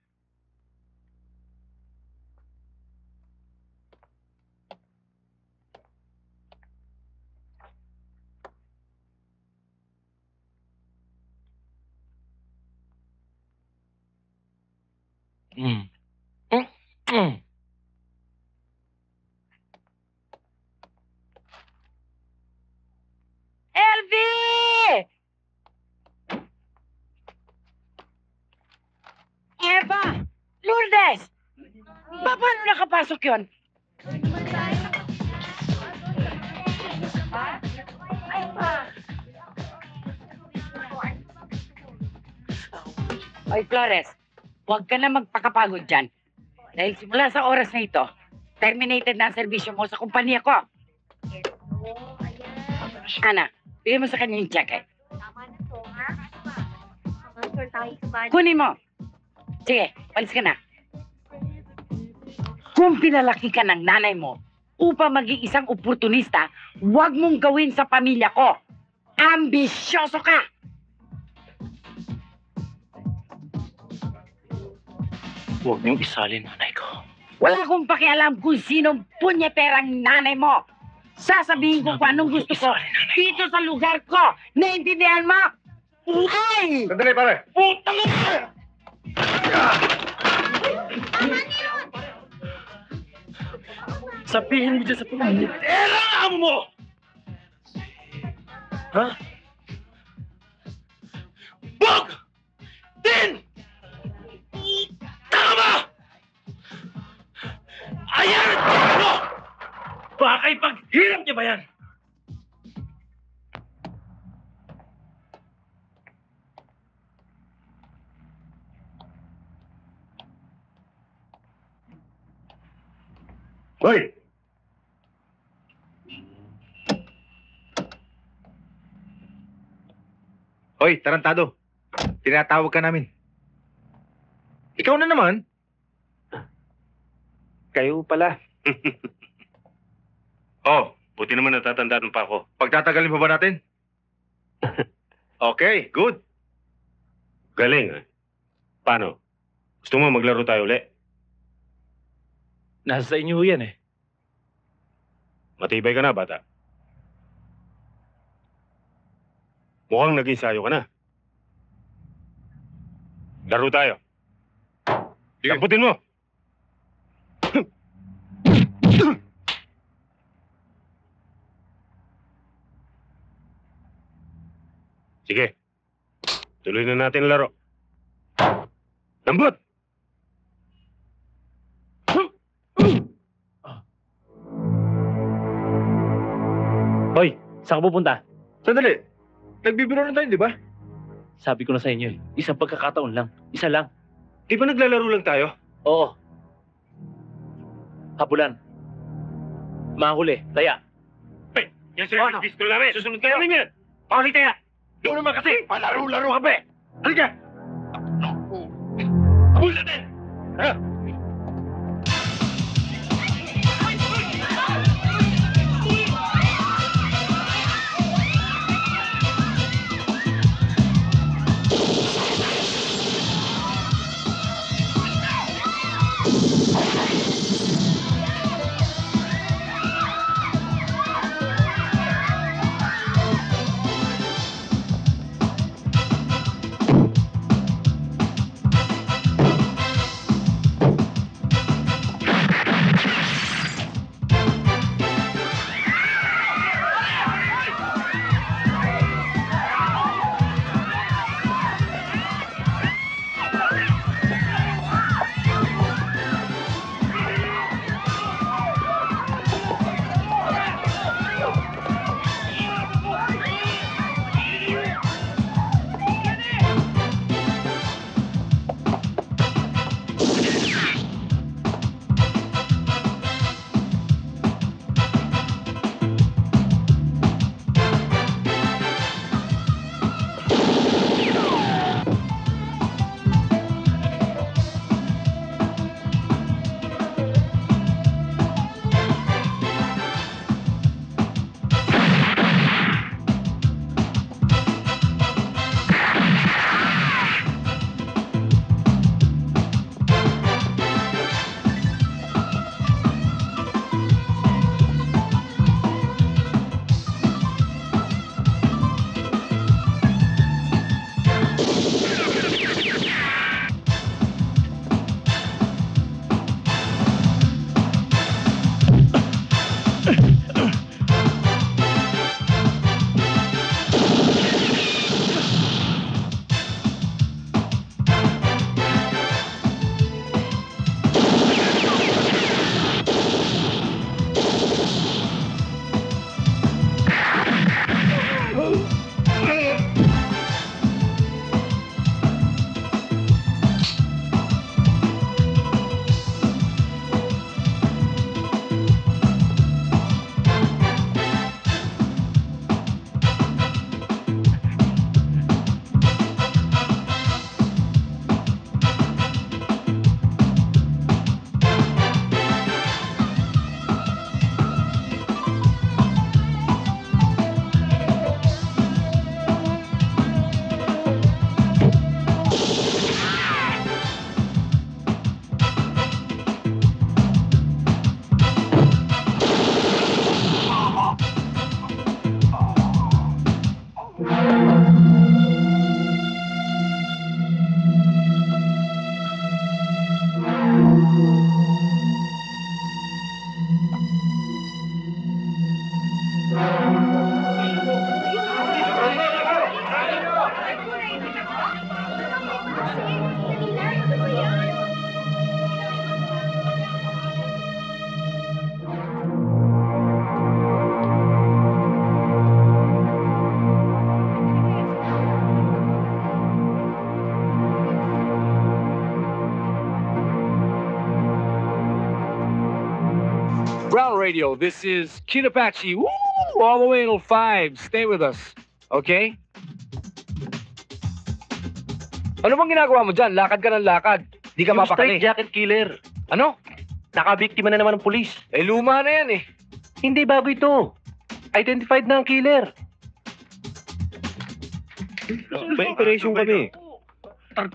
Elvie! Eva! Lourdes! Paano nakapasok yun? Oy, Flores, huwag ka na magpakapagod dyan. Dahil simula sa oras na ito, terminated na ang serbisyo mo sa kumpanya ko. Ana, bigyan mo sa kanya yung jacket. Kunin mo. Sige, palis ka na. Kung pinalaki ka ng nanay mo upang maging isang oportunista, huwag mong gawin sa pamilya ko. Ambisyoso ka! Huwag niyong isali nanay ko. Wala akong pakialam kung sinong punyeterang nanay mo. Sasabihin ko kung anong gusto ko dito sa lugar ko. Naintindihan mo? Ay! Sandali, pare. Putang ina! Sabihin mo dyan sa pamilya. Amo mo! Ha? Bog! Din! Tama! Ayan ang tingin mo! Baka ipaghirap niya ba yan? Hoy! Hoy, tarantado. Tinatawag ka namin. Ikaw na naman. Kayo pala. Oh, buti naman natatandaan pa ako. Pagtatagalin pa ba natin? Okay, good. Galing, ah. Paano? Gusto mo maglaro tayo uli? Nasa sa inyo yan eh. Matibay ka na, bata. Mukhang nag-ensayo ka na. Laro tayo. Lamputin mo! Sige. Tuloy na natin ang laro. Lambot! Hoy, saan ka pupunta? Sandali. Nagbibiro na tayo, di ba? Sabi ko na sa inyo eh, isang pagkakataon lang. Isa lang. Di ba naglalaro lang tayo? Oo. Habulan. Mahuli. Taya. Yan sila, pistol namin. Susunod kayo. Ano yan? Pakali tayo. Doon naman kasi. Palaro-laro ka pa eh. Halika. Habul natin. Ha? Radio. This is Kid Apache. Woo! All the way till 5. Stay with us. Okay? Ano bang ginagawa mo dyan? Lakad ka ng lakad. Di ka Yung mapakali. straight jacket killer. Ano? Nakabiktima na naman ng pulis. Eh, luma na yan eh. Hindi, bago ito. Identified na ang killer. May operation kami. Mga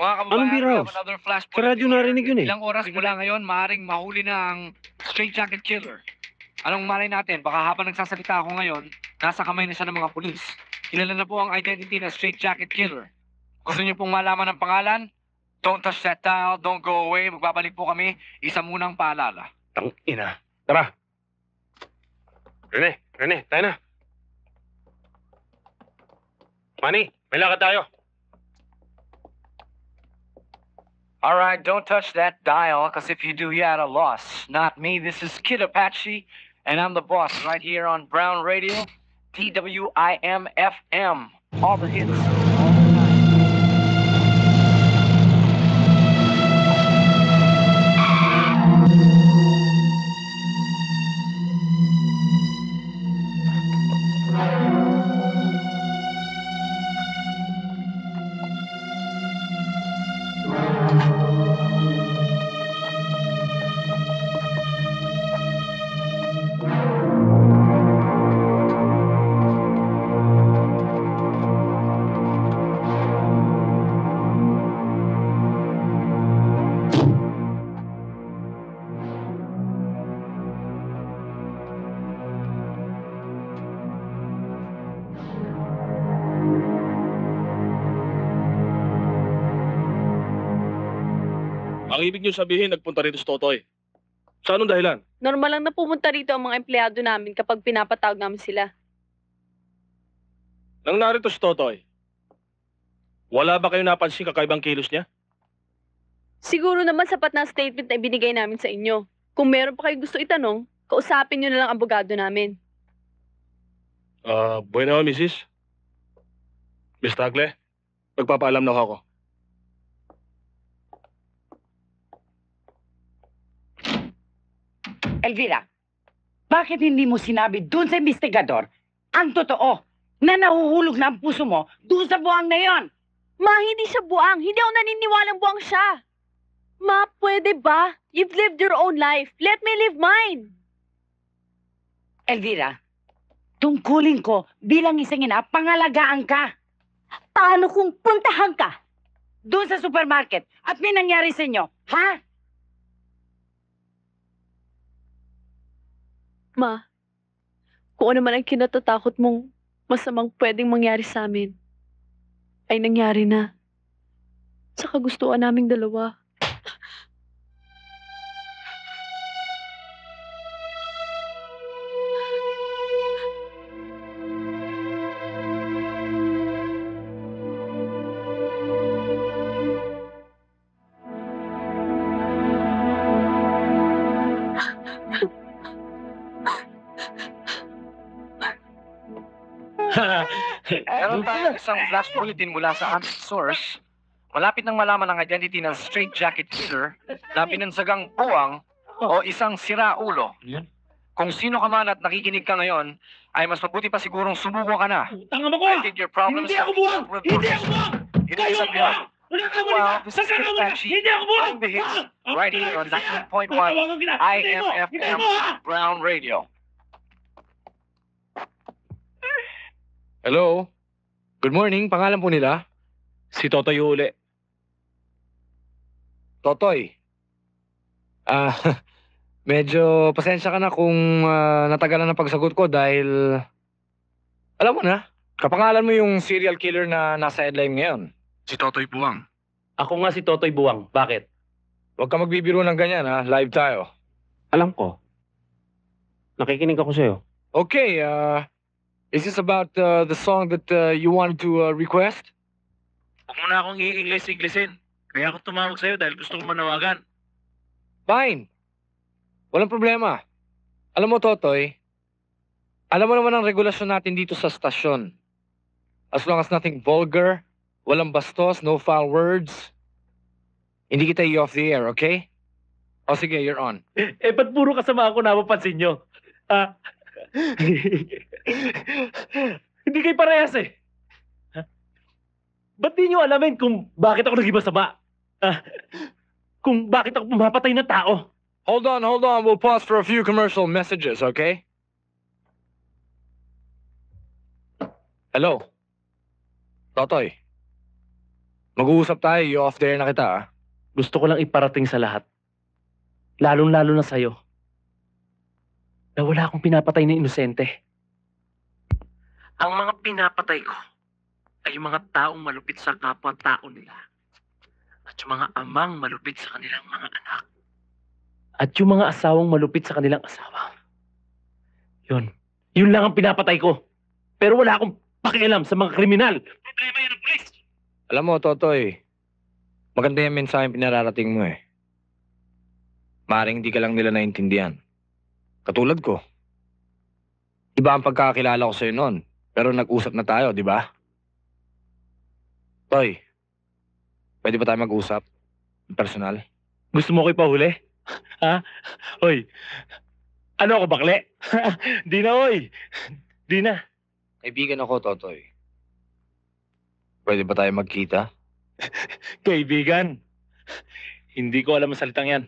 kababayan, Anong biro? we have another flash Sa radyo narinig yun eh. Ilang oras mula ngayon, maaaring mahuli na ang straight jacket killer. Anong malay natin? Baka habang nagsasalita ako ngayon, nasa kamay na siya ng mga pulis. Kilala na po ang identity na straight jacket killer. Gusto niyo pong malaman ang pangalan? Don't touch that dial, don't go away. Magbabalik po kami. Isa munang paalala. Ina. Tara. Rene, tayo na. Manny, may lakad tayo. All right, don't touch that dial, because if you do, you had a loss. Not me. This is Kid Apache, and I'm the boss right here on Brown Radio, TWIM-FM. All the hits. Ang ibig niyo sabihin, nagpunta rito si Totoy. Sa anong dahilan? Normal lang na pumunta rito ang mga empleyado namin kapag pinapatawag namin sila. Nang narito si Totoy, wala ba kayo napansin kakaibang kilos niya? Siguro naman sapat na ang statement na ibinigay namin sa inyo. Kung meron pa kayo gusto itanong, kausapin nyo na lang ang abogado namin. Bueno, Mrs. Miss Tagle, magpapaalam na ako. Elvira, bakit hindi mo sinabi dun sa investigador ang totoo na nahuhulog na ang puso mo dun sa buwang na yon? Ma, hindi siya buang. Hindi ako naniniwalang buang siya. Ma, pwede ba? You've lived your own life. Let me live mine. Elvira, tungkulin ko bilang isang ina, pangalagaan ka. Paano kung puntahan ka? Doon sa supermarket at may nangyari sa inyo, ha? Ma, kung ano man ang kinatatakot mong masamang pwedeng mangyari sa amin, ay nangyari na. Sa kagustuhan naming dalawa. Meron tayong isang flash bulletin mula sa aming source. Malapit nang malaman ang identity ng straight jacket killer na binansagang buwang o isang siraulo. Kung sino ka man at nakikinig ka ngayon, ay mas mabuti pa sigurong sumuko ka na. Tanga mo ko! I think your problems Hindi ako buwang! Hindi ako buwang! Kayo ang buwang! Well, this is Kid Apache, playing the hits right here on 19.1 IMFM Brown Radio. Hello? Good morning. Pangalan po nila? Si Totoy uli. Totoy. Medyo pasensya ka na kung natagalan ng pagsagot ko dahil alam mo na, kapangalan mo yung serial killer na nasa headline ngayon. Si Totoy Buwang. Ako nga si Totoy Buwang. Bakit? Huwag ka magbibiro ng ganyan ha. Live tayo. Alam ko. Nakikinig ako sa'yo. Okay, is this about the song that you wanted to request? Huwag mo na akong i-English-Englishin. Kaya ako tumawag sa'yo dahil gusto kong manawagan. Fine. Walang problema. Alam mo, Totoy, alam mo naman ang regulasyon natin dito sa stasyon. As long as nothing vulgar, walang bastos, no foul words, hindi kita i-off the air, okay? O sige, you're on. Eh, ba't puro kasama ako napapansin nyo? Ah? Hindi kayo parehas eh. Ha? Ba't di nyo alamin kung bakit ako naging masama? Ah? Kung bakit ako pumapatay ng tao? Hold on. We'll pause for a few commercial messages, okay? Hello? Totoy. Mag-uusap tayo. You off there na kita, ah. Gusto ko lang iparating sa lahat. Lalong-lalo na sa'yo. Na wala akong pinapatay na inosente. Ang mga pinapatay ko ay yung mga taong malupit sa kapwa-tao nila. At yung mga amang malupit sa kanilang mga anak. At yung mga asawang malupit sa kanilang asawa. Yun lang ang pinapatay ko. Pero wala akong pakialam sa mga kriminal. Problema yan ng pulis. Alam mo, Totoy, maganda yung mensaheng pinararating mo eh. Maring hindi ka lang nila naintindihan. Katulad ko. Iba ang pagkakakilala ko sa'yo noon. Pero nag-usap na tayo, di ba? Toy, pwede ba tayo mag-usap? Personal? Gusto mo ko ipahuli? Ha? Hoy, ano ako, bakle? Di na, hoy. Di na. Kaibigan ako, Totoy. Pwede ba tayo magkita? Kaibigan. Hindi ko alam ang salitang yan.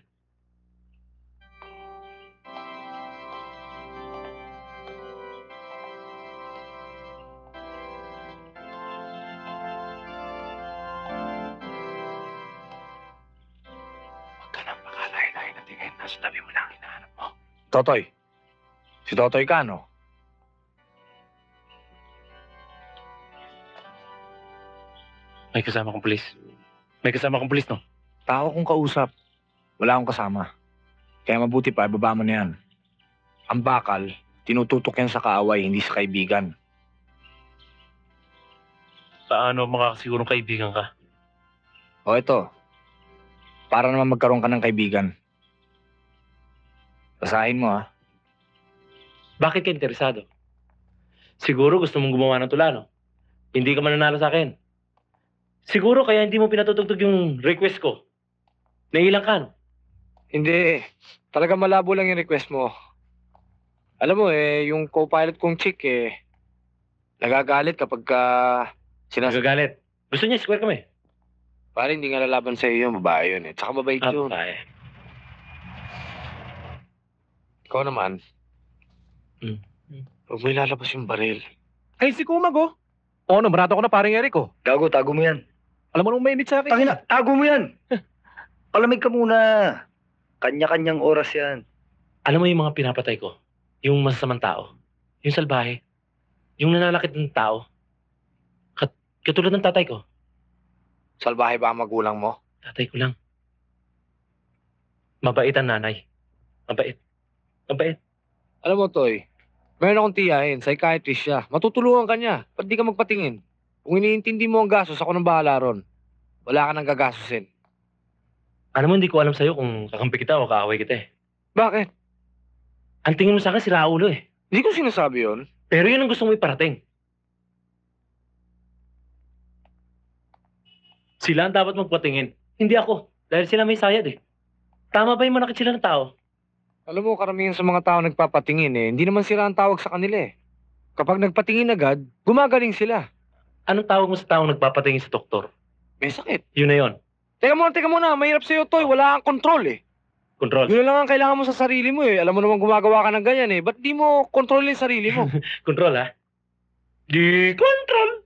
Nasa tabi mo lang hinahanap mo. Totoy. Si Totoy ka, no? May kasama kong pulis. May kasama kong pulis, no? Tao kong kausap. Wala akong kasama. Kaya mabuti pa, ibaba mo na yan. Ang bakal, tinututok yan sa kaaway, hindi sa kaibigan. Paano makakasigurong kaibigan ka? O ito. Para naman magkaroon ka ng kaibigan. Basahin mo, ha? Bakit ka interesado? Siguro gusto mong gumawa ng tula, no? Hindi ka mananalo sa akin. Siguro kaya hindi mo pinatutugtog yung request ko. Nailang ka, no? Hindi. Talaga malabo lang yung request mo. Alam mo, yung co-pilot kong chick, nagagalit kapag Nagagalit? Gusto niya square kami. Pare, hindi nga lalaban sa iyo yung babae yun, eh. Tsaka mabait yun. Ikaw naman. Huwag mo ilalabas yung baril. Ay, si Kumag, oh. O, ano, marato ko na paring Eric, oh. Gago, tago mo yan. Alam mo nung mainit sa akin. Tangina, tago mo yan. Palamig ka muna. Kanya-kanyang oras yan. Alam mo yung mga pinapatay ko? Yung masasamang tao? Yung salbahe? Yung nananakit ng tao? Katulad ng tatay ko? Salbahe ba ang magulang mo? Tatay ko lang. Mabait ang nanay. Mabait. Alam mo, Toy, meron akong tiyahin, psychiatrist siya. Matutulungan ka niya. Ba't di ka magpatingin? Kung iniintindi mo ang gastos, ako nang bahala ron. Wala ka nang gagastusin. Alam mo, hindi ko alam sa'yo kung kakampi kita o kaaway kita eh. Bakit? Ang tingin mo sa akin, si Raulo eh. Hindi ko sinasabi yun. Pero yun ang gusto mo iparating. Sila ang dapat magpatingin. Hindi ako. Dahil sila may sayad eh. Tama ba yung manakit sila ng tao? Alam mo, karamihan sa mga tao nagpapatingin eh. Hindi naman sila ang tawag sa kanila eh. Kapag nagpatingin agad, gumagaling sila. Anong tawag mo sa taong nagpapatingin sa doktor? May sakit. Yun na yun. Teka muna. Mahirap sa'yo, Toy. Wala kang control eh. Control? Yun lang ang kailangan mo sa sarili mo eh. Alam mo naman gumagawa ka ng ganyan eh. Ba't di mo control yung sarili mo? Control ha? Di control!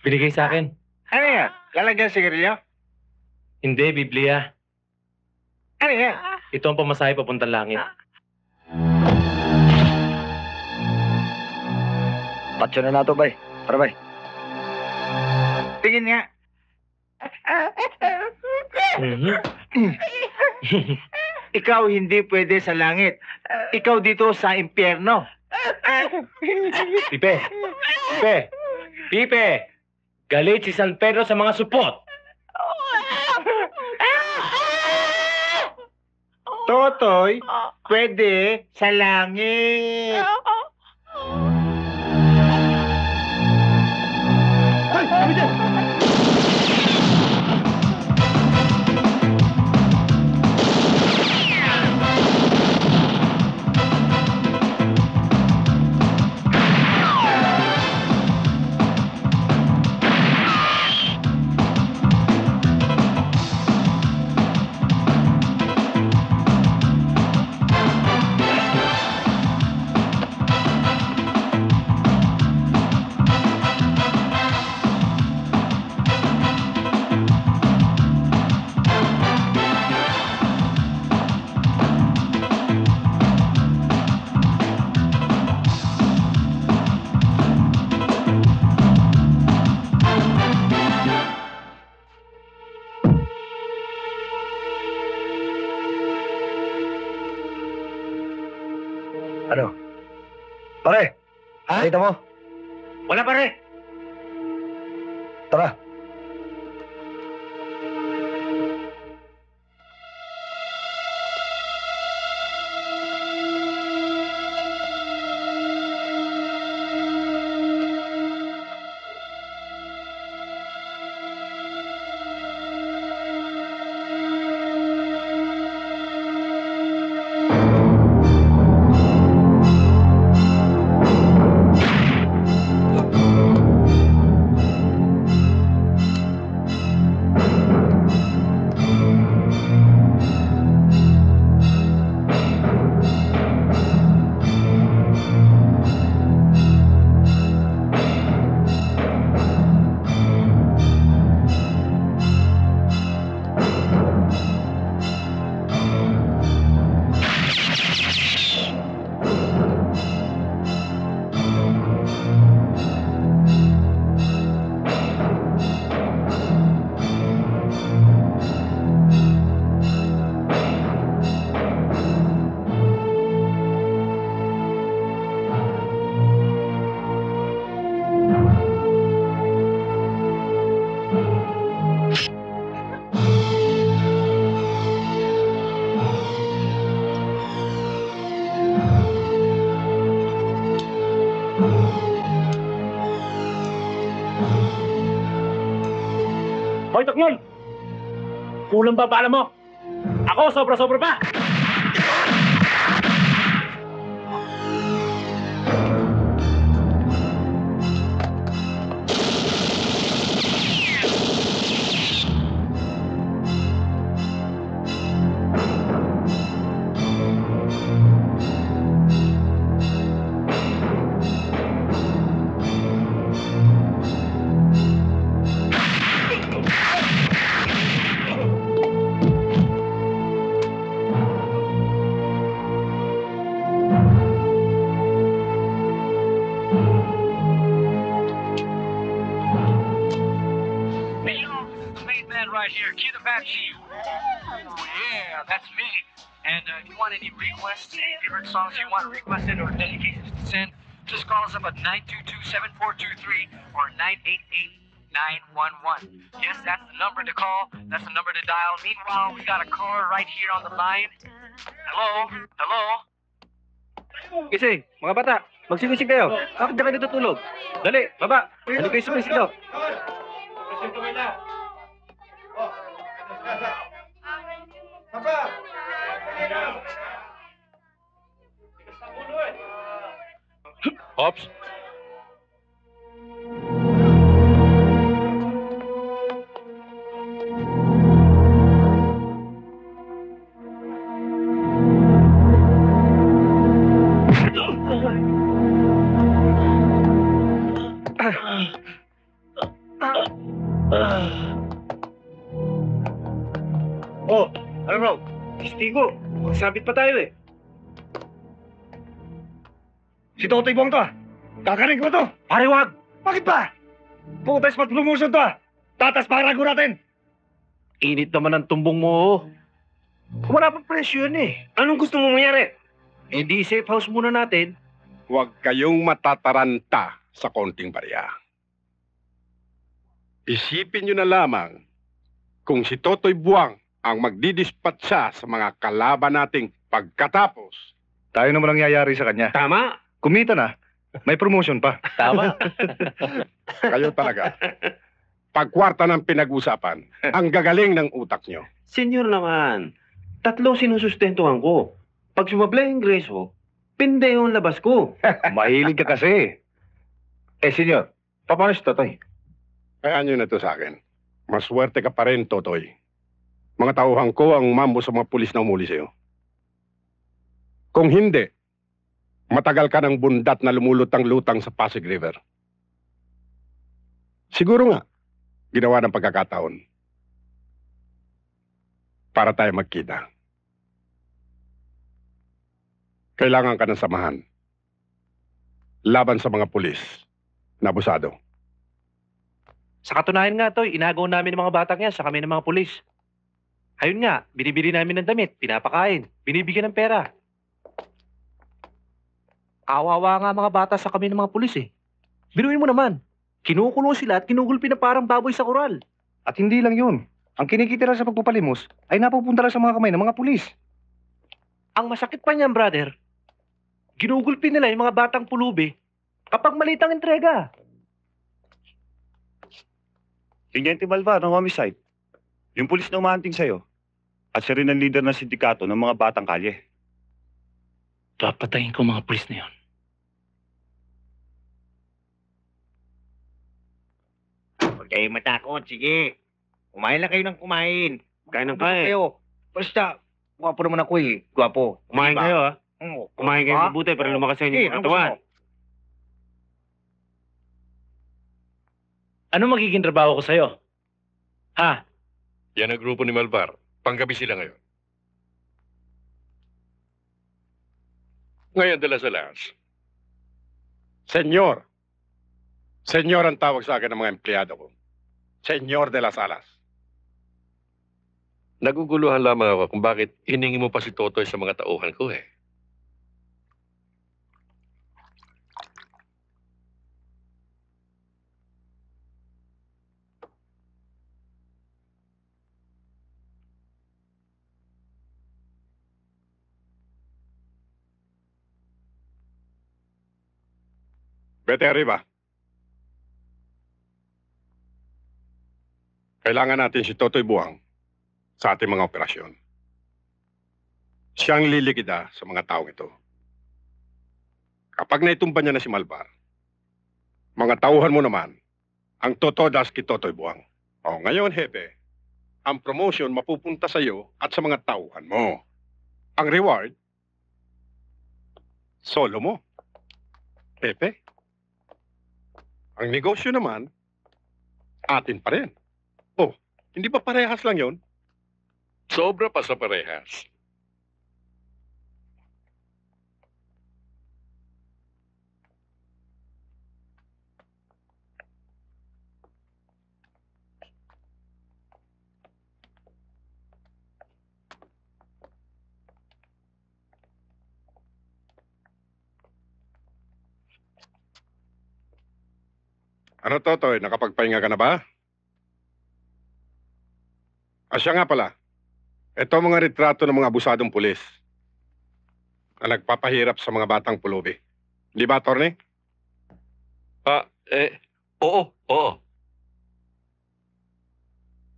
Binigay sa akin. Ano yan? Lalagyan sigarilyo? Hindi, Biblia. Ano yan? Ito ang pamasahe papuntang langit. Patso na nato, bay. Para, bay. Tingin nga. Ikaw hindi pwede sa langit. Ikaw dito sa impyerno. Pipe! Pipe, galit si San Pedro sa mga supot. Totoy, pwede sa langit. Ay! Kami dyan! Ano? Pare! Ha? Nakita mo? Wala pare. Tara. Hoy, Tokmol! Kulang pa pala mo? Ako, sobra-sobra pa! Right here, Kid Apache. Oh, yeah, that's me. And if you want any requests, any favorite songs you want requested or dedications to send, just call us up at 922-7423 or 988-911. Yes, that's the number to call. That's the number to dial. Meanwhile, we got a caller right here on the line. Hello? Hello? Gising, mga bata, magsigising kayo. Bakit na kayo natutulog? Dali, baba. Ano kayo sumisig daw? Ops. Oh, ano bro? Stigo, sabit pa tayo eh. Si Totoy Buwang to ah. Kakarin ko to. Pare, wag! Bakit ba? Putas pat promotion to ah. Tatas parago natin. Init naman ang tumbong mo. Wala pang presyo yun eh. Anong gusto mo mangyari? Eh di safe house muna natin. Huwag kayong matataranta sa konting barya. Isipin nyo na lamang kung si Totoy Buwang ang magdidispatsa sa mga kalaban nating pagkatapos. Tayo naman ang yayari sa kanya. Tama. Kumita na. May promotion pa. Tama. Kayo talaga. Pagkwarta ng pinag-usapan, ang gagaling ng utak nyo. Senyor naman, 3 sinusustentuhan ko. Pag sumablay ang ingreso, pinde yung labas ko. Mahilig ka kasi. Senyor, paano si Totoy? Kaya nyo na to sa akin. Maswerte ka pa rin, Totoy. Mga tauhan ko ang mambo sa mga pulis na umuli sa'yo. Kung hindi, matagal ka ng bundat na lumulutang-lutang sa Pasig River. Siguro nga, ginawa ng pagkakataon para tayo magkita. Kailangan ka ng samahan laban sa mga pulis na abusado. Sa katunayan nga, Toy, inagaw namin ng mga batang yan sa kami ng mga pulis. Ayun nga, binibili namin ng damit, pinapakain, binibigyan ng pera. Kawawa nga mga bata sa kami ng mga pulis eh. Biruin mo naman, kinukulong sila at kinugulpi na parang baboy sa koral. At hindi lang yun. Ang kinikita lang sa pagpapalimos ay napupunta lang sa mga kamay ng mga pulis. Ang masakit pa niyan, brother, ginugulpi nila yung mga batang pulubi kapag maliit ang entrega. Teniente Malvar ng homicide. Yung pulis na umahanting sa'yo. At siya rin ang leader ng sindikato ng mga batang kalye. Papatayin ko mga pulis na yun. Huwag kayong matakot, sige. Kumain lang kayo ng kumain. Kain ng kain. Kayo. Basta, gwapo naman ako eh. Gwapo. Kumain kayo ha? Kumain kayo mabuti para lumakas sa inyo yung katawan. Ano magiging trabaho ko sa'yo? Ha? Yan ang grupo ni Malvar. Panggabi sila ngayon. Ngayon, de las alas. Senyor. Senyor ang tawag sa akin ng mga empleyado ko. Senyor de las Alas. Naguguluhan lamang ako kung bakit hiningi mo pa si Totoy sa mga tauhan ko eh. Vete arriba. Kailangan natin si Totoy Buwang sa ating mga operasyon. Siyang lilikida sa mga taong ito. Kapag naitumba niya na si Malvar, mga tauhan mo naman ang totodas kay Totoy Buwang. O ngayon, Hepe, ang promotion mapupunta sa iyo at sa mga tauhan mo. Ang reward, solo mo. Hepe. Ang negosyo naman, atin pa rin. Oh, hindi ba parehas lang yon? Sobra pa sa parehas. Ano, Totoy? Nakapagpahinga ka na ba? Siya nga pala. Ito ang mga retrato ng mga abusadong pulis na nagpapahirap sa mga batang pulubi. Di ba, Attorney? Oo.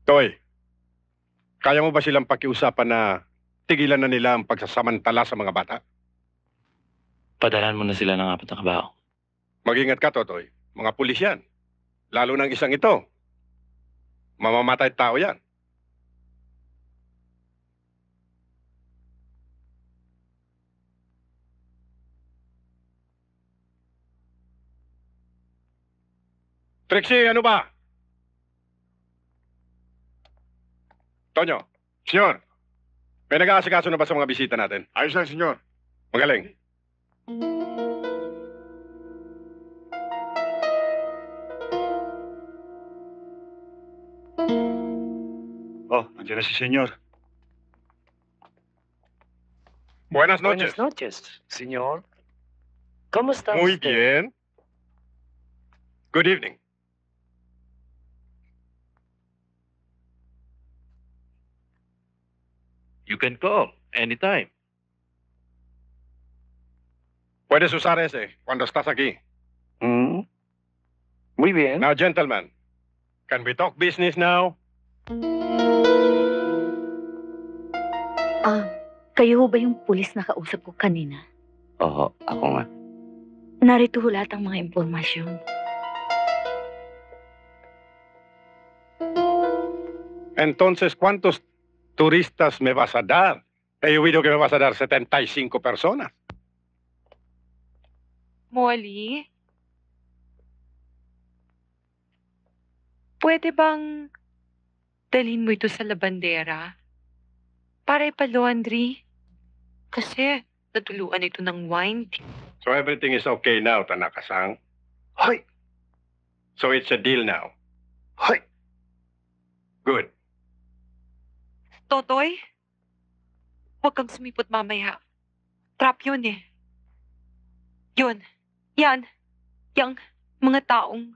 Toy, kaya mo ba silang pakiusapan na tigilan na nila ang pagsasamantala sa mga bata? Padalan mo na sila ng 4 na kabaho. Mag-ingat ka, Totoy. Mga pulis yan. Lalo ng isang ito. Mamamatay tao yan. Trixie, ano ba? Tonyo, senyor, may nag-aasikaso na ba sa mga bisita natin? Ayos lang, senyor. Magaling. Oh, nandiyan na si senyor. Buenas noches. Buenas noches, señor. ¿Cómo está Muy usted? bien. Good evening. You can call anytime. Puedes usar ese cuando estás aquí. Muy bien. Now, gentlemen, can we talk business now? Kayo ho ba yung pulis na kausap ko kanina? Oo, ako nga. Narito ho lahat ang mga impormasyon. Entonces, ¿cuántos turistas me vas a dar? He oído que me vas a dar 75 personas. Molly? Pwede bang dalhin mo ito sa labandera? Para ipalaundry? Kasi natuluan ito ng wine. So everything is okay now, Tanaka-san? Hi. So it's a deal now? Hi. Good. Totoy? Huwag kang sumipot mamaya. Trap yun eh. Yun. Yan. Yang mga taong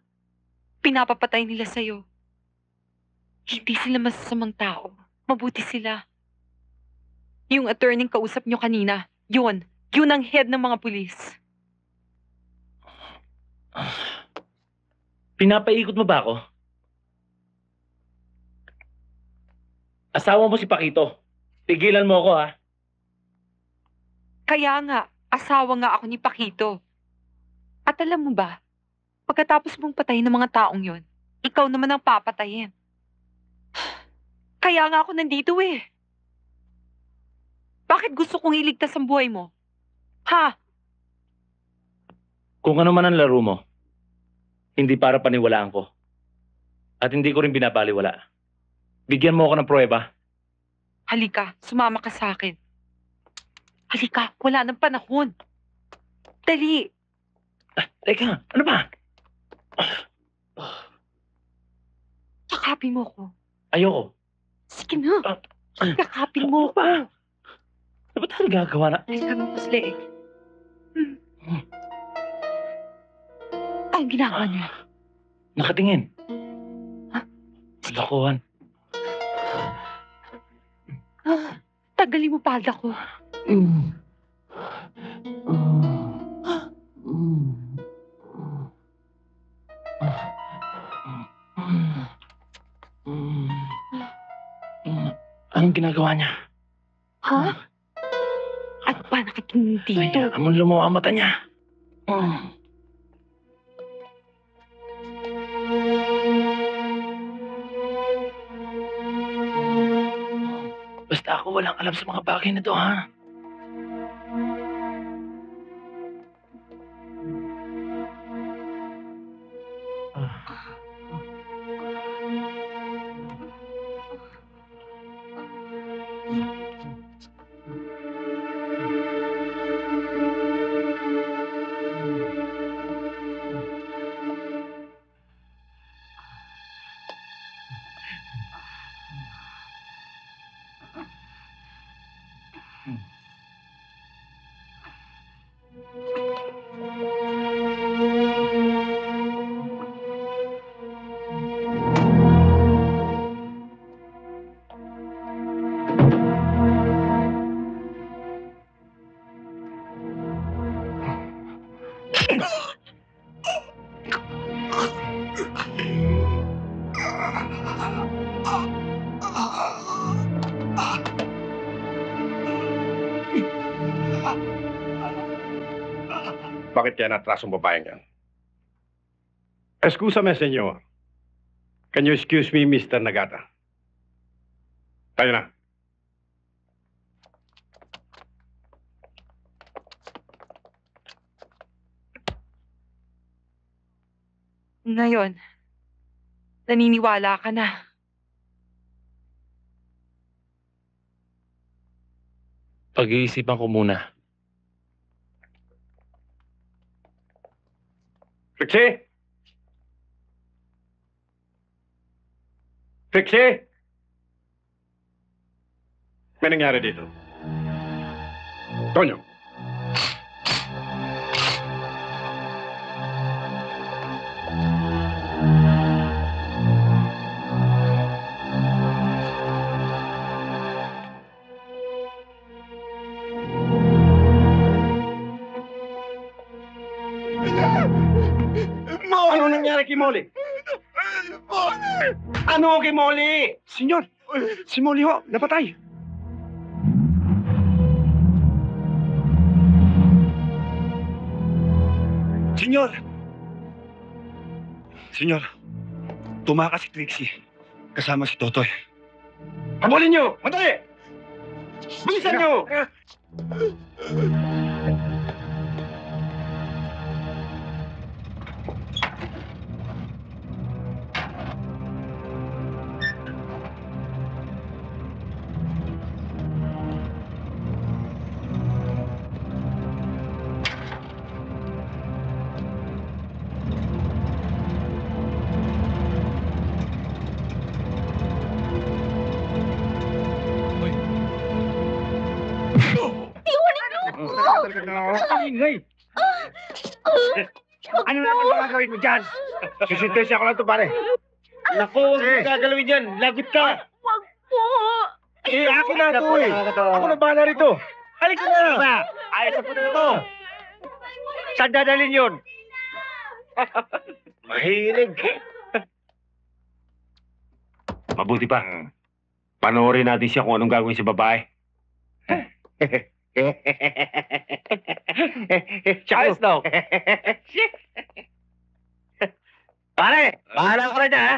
pinapapatay nila sa'yo. Hindi sila masasamang tao. Mabuti sila. Yung attorney kausap nyo kanina, yun. Yun ang head ng mga pulis. Pinapaikot mo ba ako? Asawa mo si Pakito. Tigilan mo ako, ha? Kaya nga, asawa nga ako ni Pakito. At alam mo ba, pagkatapos mong patayin ng mga taong yon, ikaw naman ang papatayin. Kaya nga ako nandito eh. Bakit gusto kong iligtas ang buhay mo? Ha? Kung ano man ang laro mo, hindi para paniwalaan ko. At hindi ko rin binabaliwala. Bigyan mo ako ng pruweba. Halika, sumama ka sa akin. Halika, wala nang panahon. Dali. Teka, ano ba? Yakapin mo ko. Ayoko. Sige na. Yakapin mo ko. Ano ba tayo gagawa na? Halika mo mas leeg. Ang ginagawa niya. Nakatingin. Kalokohan. Tagalin mo palda ko. Anong ginagawa niya? Ha? At pa nakatingin dito? Ay, amon lumawa ang mata niya. Basta ako walang alam sa mga bagay na to, ha? Bakit kaya natrasong babaeng yan? Excusame, senyor. Can you excuse me, Mr. Nagata? Tayo na. Ngayon, naniniwala ka na. Pag-iisipan ko muna. Trixie? Trixie? May nangyari dito. Tonyo. Ano nangyari kay Molly? Ano kay Molly? Senyor, si Molly ho, napatay. Senyor! Senyor, tumakas si Trixie. Kasama si Totoy. Habulin niyo! Madali! Bilisan niyo! Ingay! Ano naman magagawin mo dyan? Sisintensya ko lang ito, pare. Naku, huwag mo gagalawin yan. Lagot ka. Wag po. Ako na ito eh. Ako na bahala rito. Halika na! Ayos na po na ito. Saan dadalhin yun? Mahilig. Mabuti pa. Panoorin natin siya kung anong gagawin sa babae. Ayos daw. Pare, bahala ka na dyan, ha?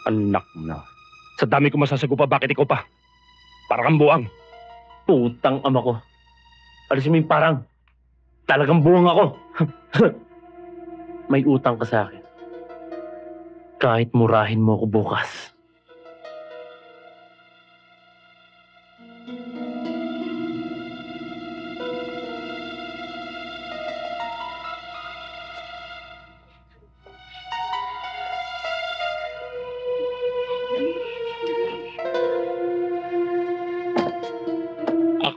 Anak na. Sa dami ko masasagupa, bakit ikaw pa? Parang kang buwang. Putang ama ko. Alisin mo yung parang. Talagang buwang ako. May utang ka sa akin. Kahit murahin mo ako bukas.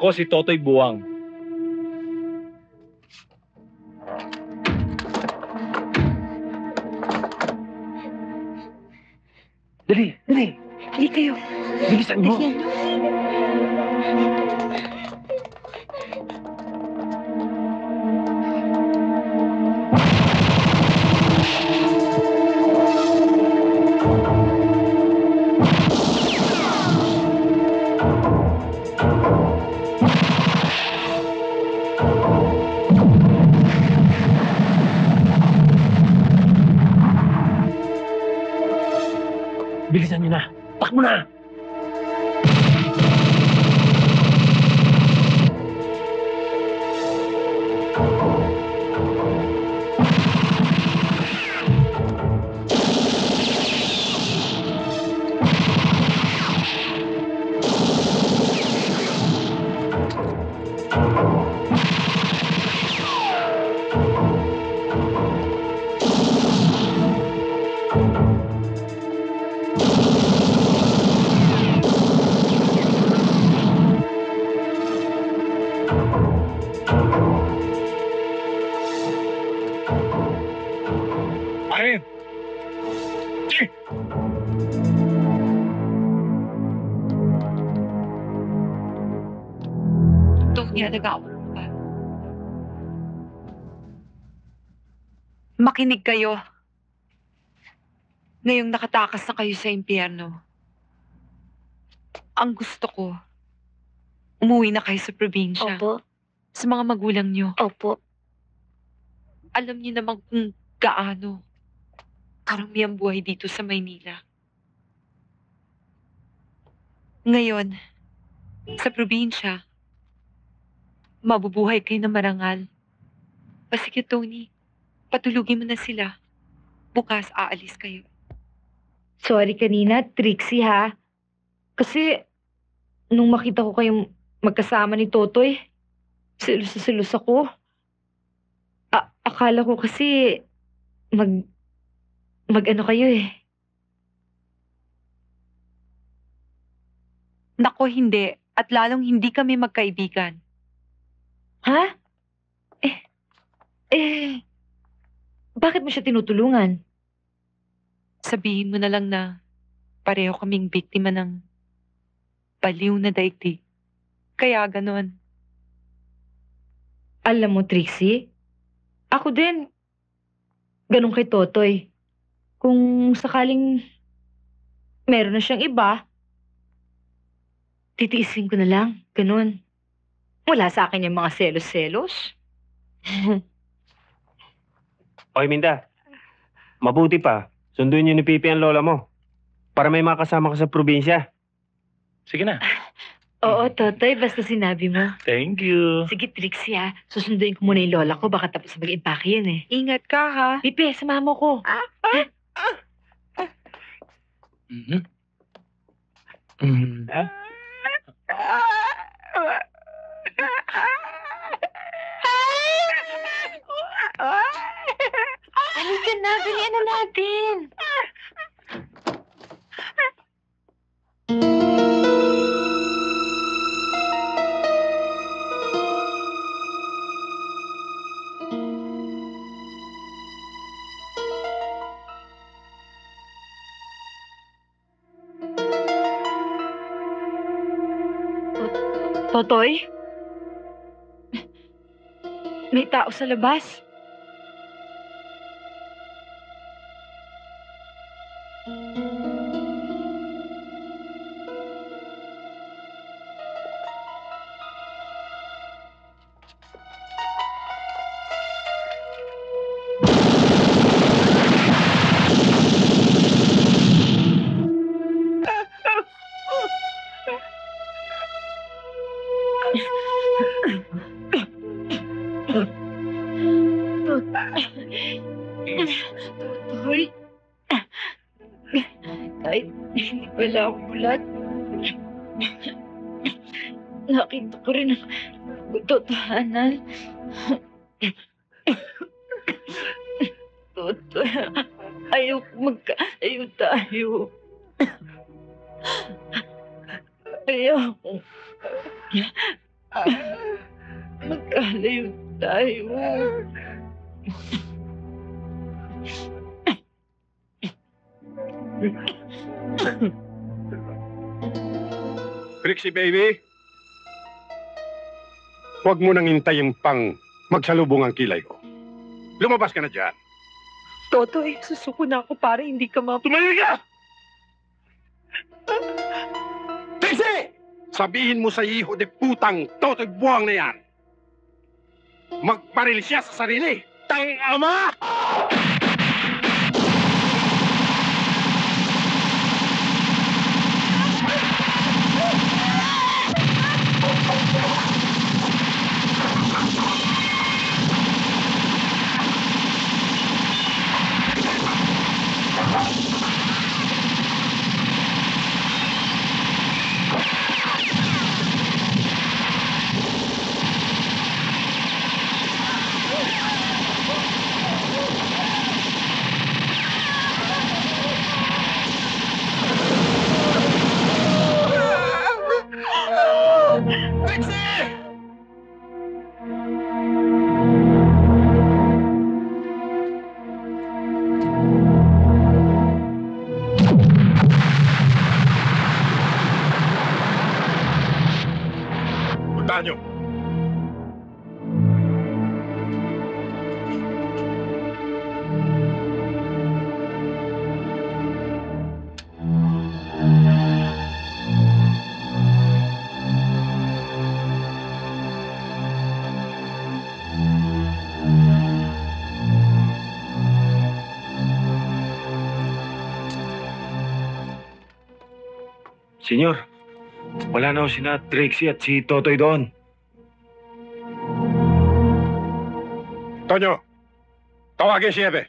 Ako si Totoy Buwang. Dali, dali. Dali kayo. Bilisan mo. Dali, Bilisan nyo na. Takbo na. Ayun. Tony, nag-aawal mo ba? Makinig kayo. Ngayong nakatakas na kayo sa impyerno, ang gusto ko, umuwi na kayo sa probinsya. Opo. Sa mga magulang nyo. Opo. Alam niyo naman kung gaano karami ang buhay dito sa Maynila. Ngayon, sa probinsya, mabubuhay kayo na marangal. O sige, Tony, patulugin mo na sila. Bukas aalis kayo. Sorry kanina, Trixie ha. Kasi, nung makita ko kayong magkasama ni Totoy, silos ako. Akala ko kasi, mag-ano kayo eh. Nako, hindi. At lalong hindi kami magkaibigan. Ha? Bakit mo siya tinutulungan? Sabihin mo na lang na pareho kaming biktima ng baliw na daigdig. Kaya ganon. Alam mo, Trixie, ako din, ganun kay Totoy. Kung sakaling meron na siyang iba, titiisin ko na lang, ganun. Wala sa akin yung mga selos-selos. Oy, Minda. Mabuti pa. Sunduin niyo ni Pipi ang lola mo. Para may makasama ka sa probinsya. Sige na. Oo, Totoy, basta sinabi mo. Thank you. Sige, Trixie ha. Susunduin ko muna yung lola ko, baka tapos mag-impake yan eh. Ingat ka ha. Pipi, samahan mo ko. Halika na, dalian na natin. Totoy? May tao sa labas. Totoy? Kahit hindi pala ako bulat, nakita ko rin ang katotohanan. Totoy, ayaw magkalayo tayo. Magkalayo tayo. Trixie baby, huwag mo nang hintayin pang magsalubong ang kilay ko. Lumabas ka na dyan. Totoy, susuko na ako para hindi ka Tumayo ka! Trixie! Sabihin mo sa iho de putang Totoy Buwang na yan. Magparil siya sa sarili. Tang ama! Puntahan nyo. Senyor, wala na ho sina Trixie at si Totoy doon. Tonyo, tawagin si Ebe.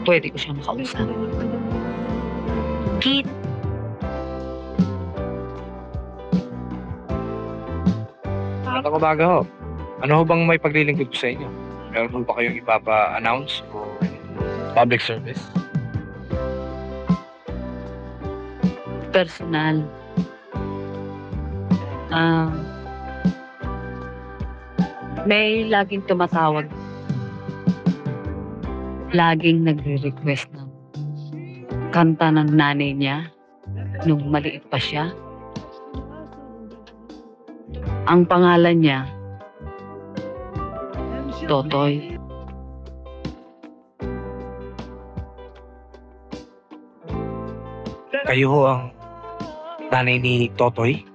Pwede ko siyang makausap. Kit, Magandang umaga ho. Ano ho bang may paglilingkod ko sa inyo? Meron ho ba kayong ipapa-announce o public service? personal. May laging tumatawag. Laging nagre-request ng kanta ng nanay niya nung maliit pa siya. Ang pangalan niya, Totoy. Kayo ho ang nanay ni Totoy?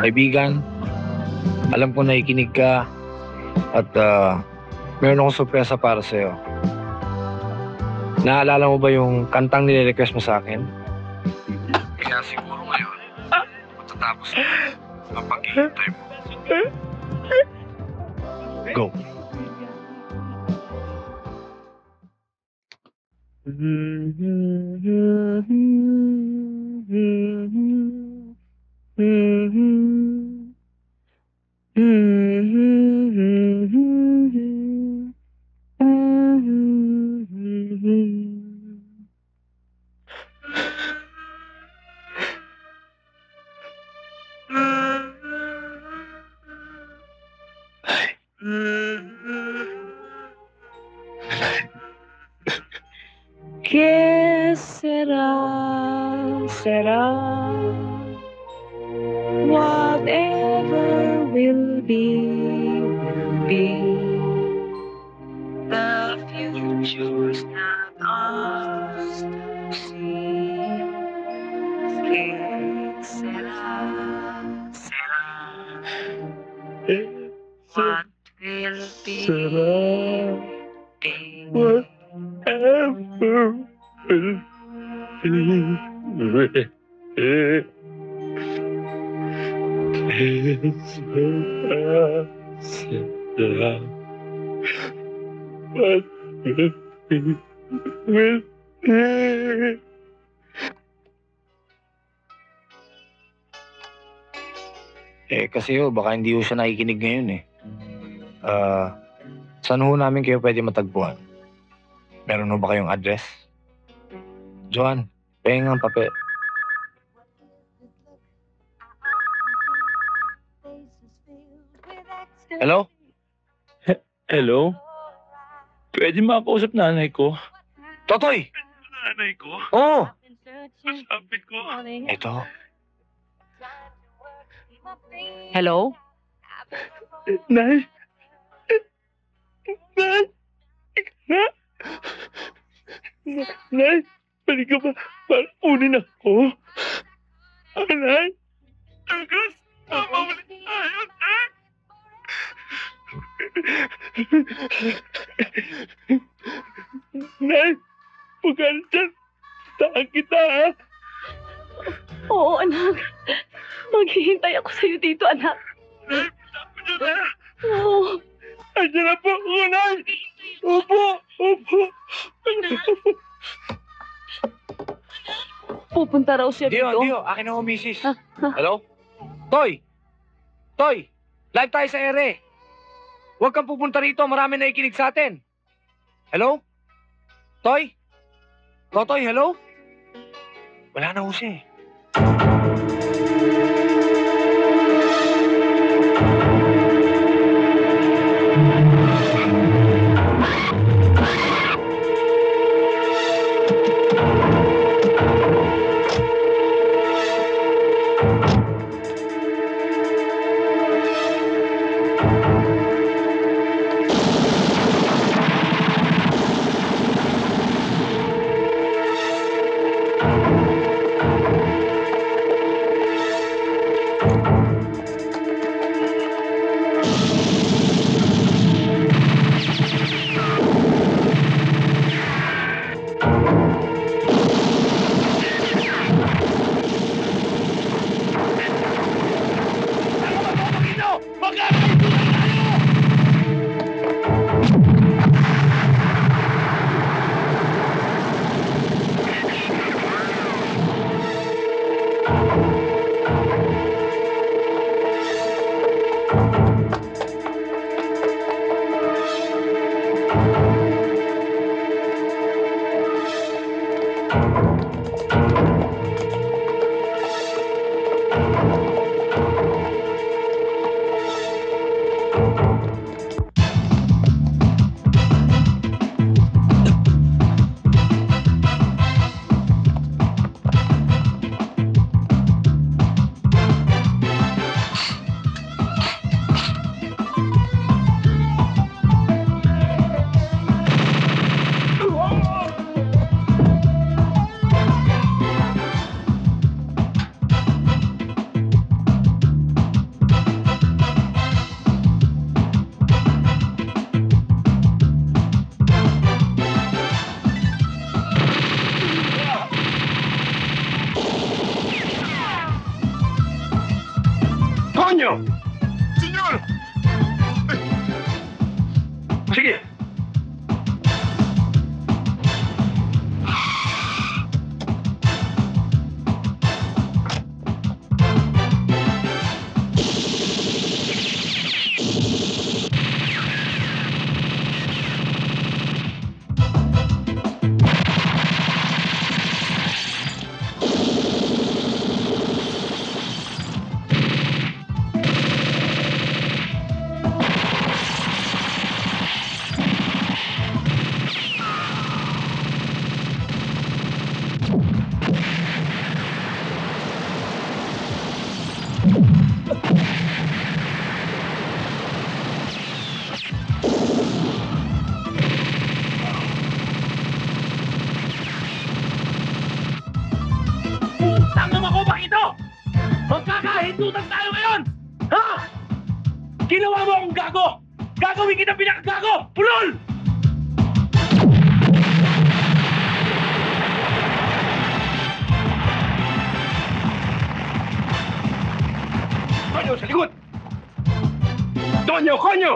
kaibigan. Alam ko nakikinig ka. At meron akong sorpresa para sa'yo. Naalala mo ba yung kantang nire-request mo sa akin? Kaya siguro ngayon, matatapos na ang paghihintay mo. Go. ¿Qué será? Será whatever will be, will be. The future's not ours to see. ¿Qué será? Será what will be, be. Whatever will be. What will be. Kasi baka hindi ho siya nakikinig ngayon eh. Saan ho namin kayo pwede matagpuan? Meron ho ba kayong address? Joan, pahing ang papel. Hello? Hello? Pwede makausap nanay ko? Totoy! Nanay ko? Oo! Masapit ko. Ito. Hello? Nay! Nay! Nay! Pwede ka ba kunin ako? Nay! Agas! Mamawali tayo, Nay! Nay! Huwag ka dyan! Saan kita, ha? Oo, anak. Maghihintay ako sa'yo dito, anak. Nay! Punta ko dyan, ha? Oo. Andiyan na po ako, Nay! Opo! Opo! Pupunta raw siya dito. Dio, akin na ho, misis. Hello? Toy! Toy! Live tayo sa ere. Huwag kang pupunta rito, marami na ikinig sa atin. Hello? Toy? Totoy, hello? Wala na ho siya eh. kayo! Senyor! Sige! Tangam ako, Pakito! Magkakahindutan tayo ngayon! Ha? Ginawa mo akong gago! Gagawin kita pinakagago! Pulol! Konyo, sa likod! Tonyo, konyo!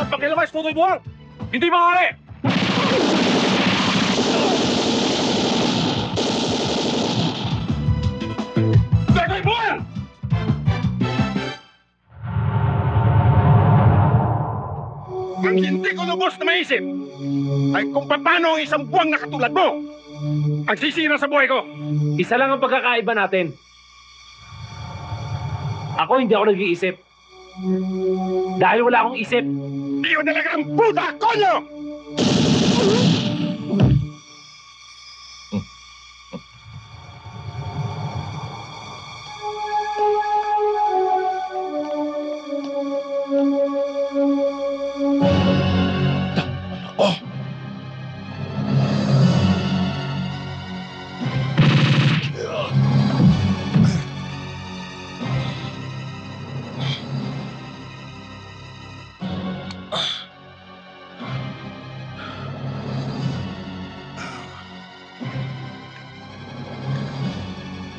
Pakilabas, Totoy Buwang! Hindi maaari! Totoy Buwang! Ang hindi ko lubos na maisip ay kung paano ang isang buwang na katulad mo ang sisira sa buhay ko. Isa lang ang pagkakaiba natin. Ako hindi ako nag-iisip. Dahil wala akong isip. Iyon talaga ang puta, konyo!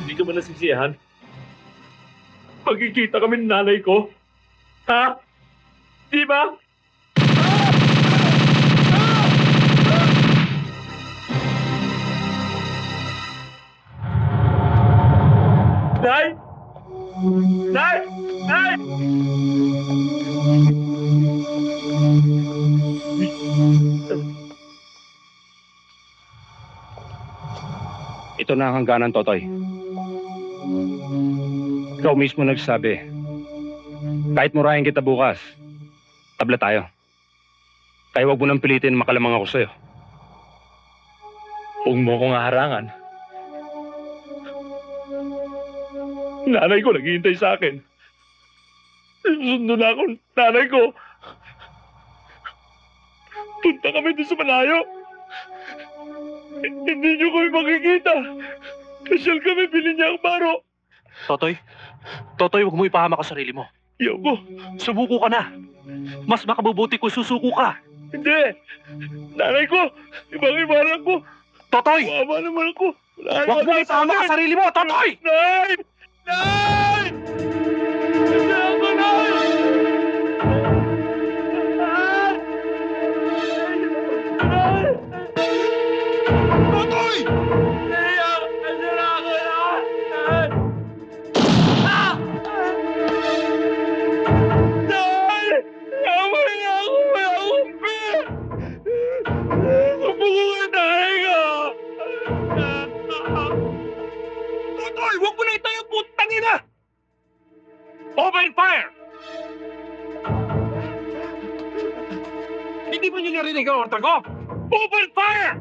Hindi ka ba nasisiyahan? Magkikita kami ng nanay ko. Ha? Di ba? Nay! Nay! Nay! Ito na ang hangganan, Totoy. Ikaw mismo nagsabi, kahit murahin kita bukas, tabla tayo. Kaya wag mo nang pilitin makalamang ako sa'yo. Huwag mo akong harangan. Nanay ko naghihintay sa akin. Sundo na ako, nanay ko. Punta kami doon sa malayo. Hindi niyo kami makikita. Kasyal kami, bilhin niya ang baro. Totoy, huwag mo ipahamak ka sarili mo. Yoko, Sumuko ka na. Mas makabubuti kung susuko ka. hindi. Nanay ko, ibang-ibaran ko. Totoy! Mama naman ako. Huwag mo ipahamak ka sarili mo, Totoy! Nay! Nay! Hindi ako, Nay! Totoy! Totoy, huwag mo na itayo, putang ina! Open fire! Hindi mo niyo narinig ang order ko? Open fire!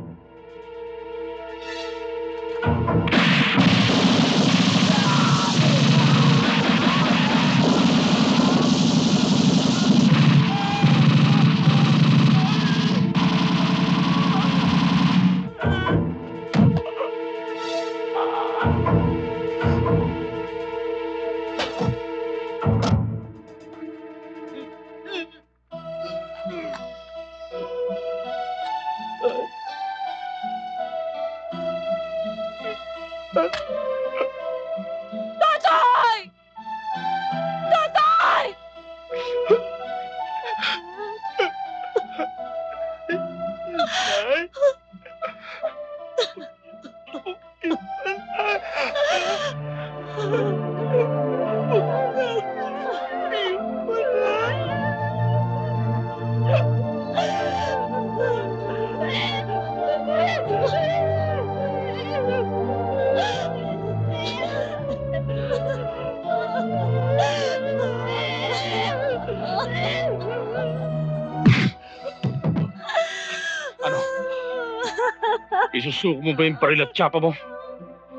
Isusuko mo ba yung baril at tsapa mo?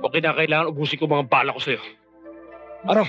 O kinakailangan ubusin ko mga bala ko sa'yo? Ano?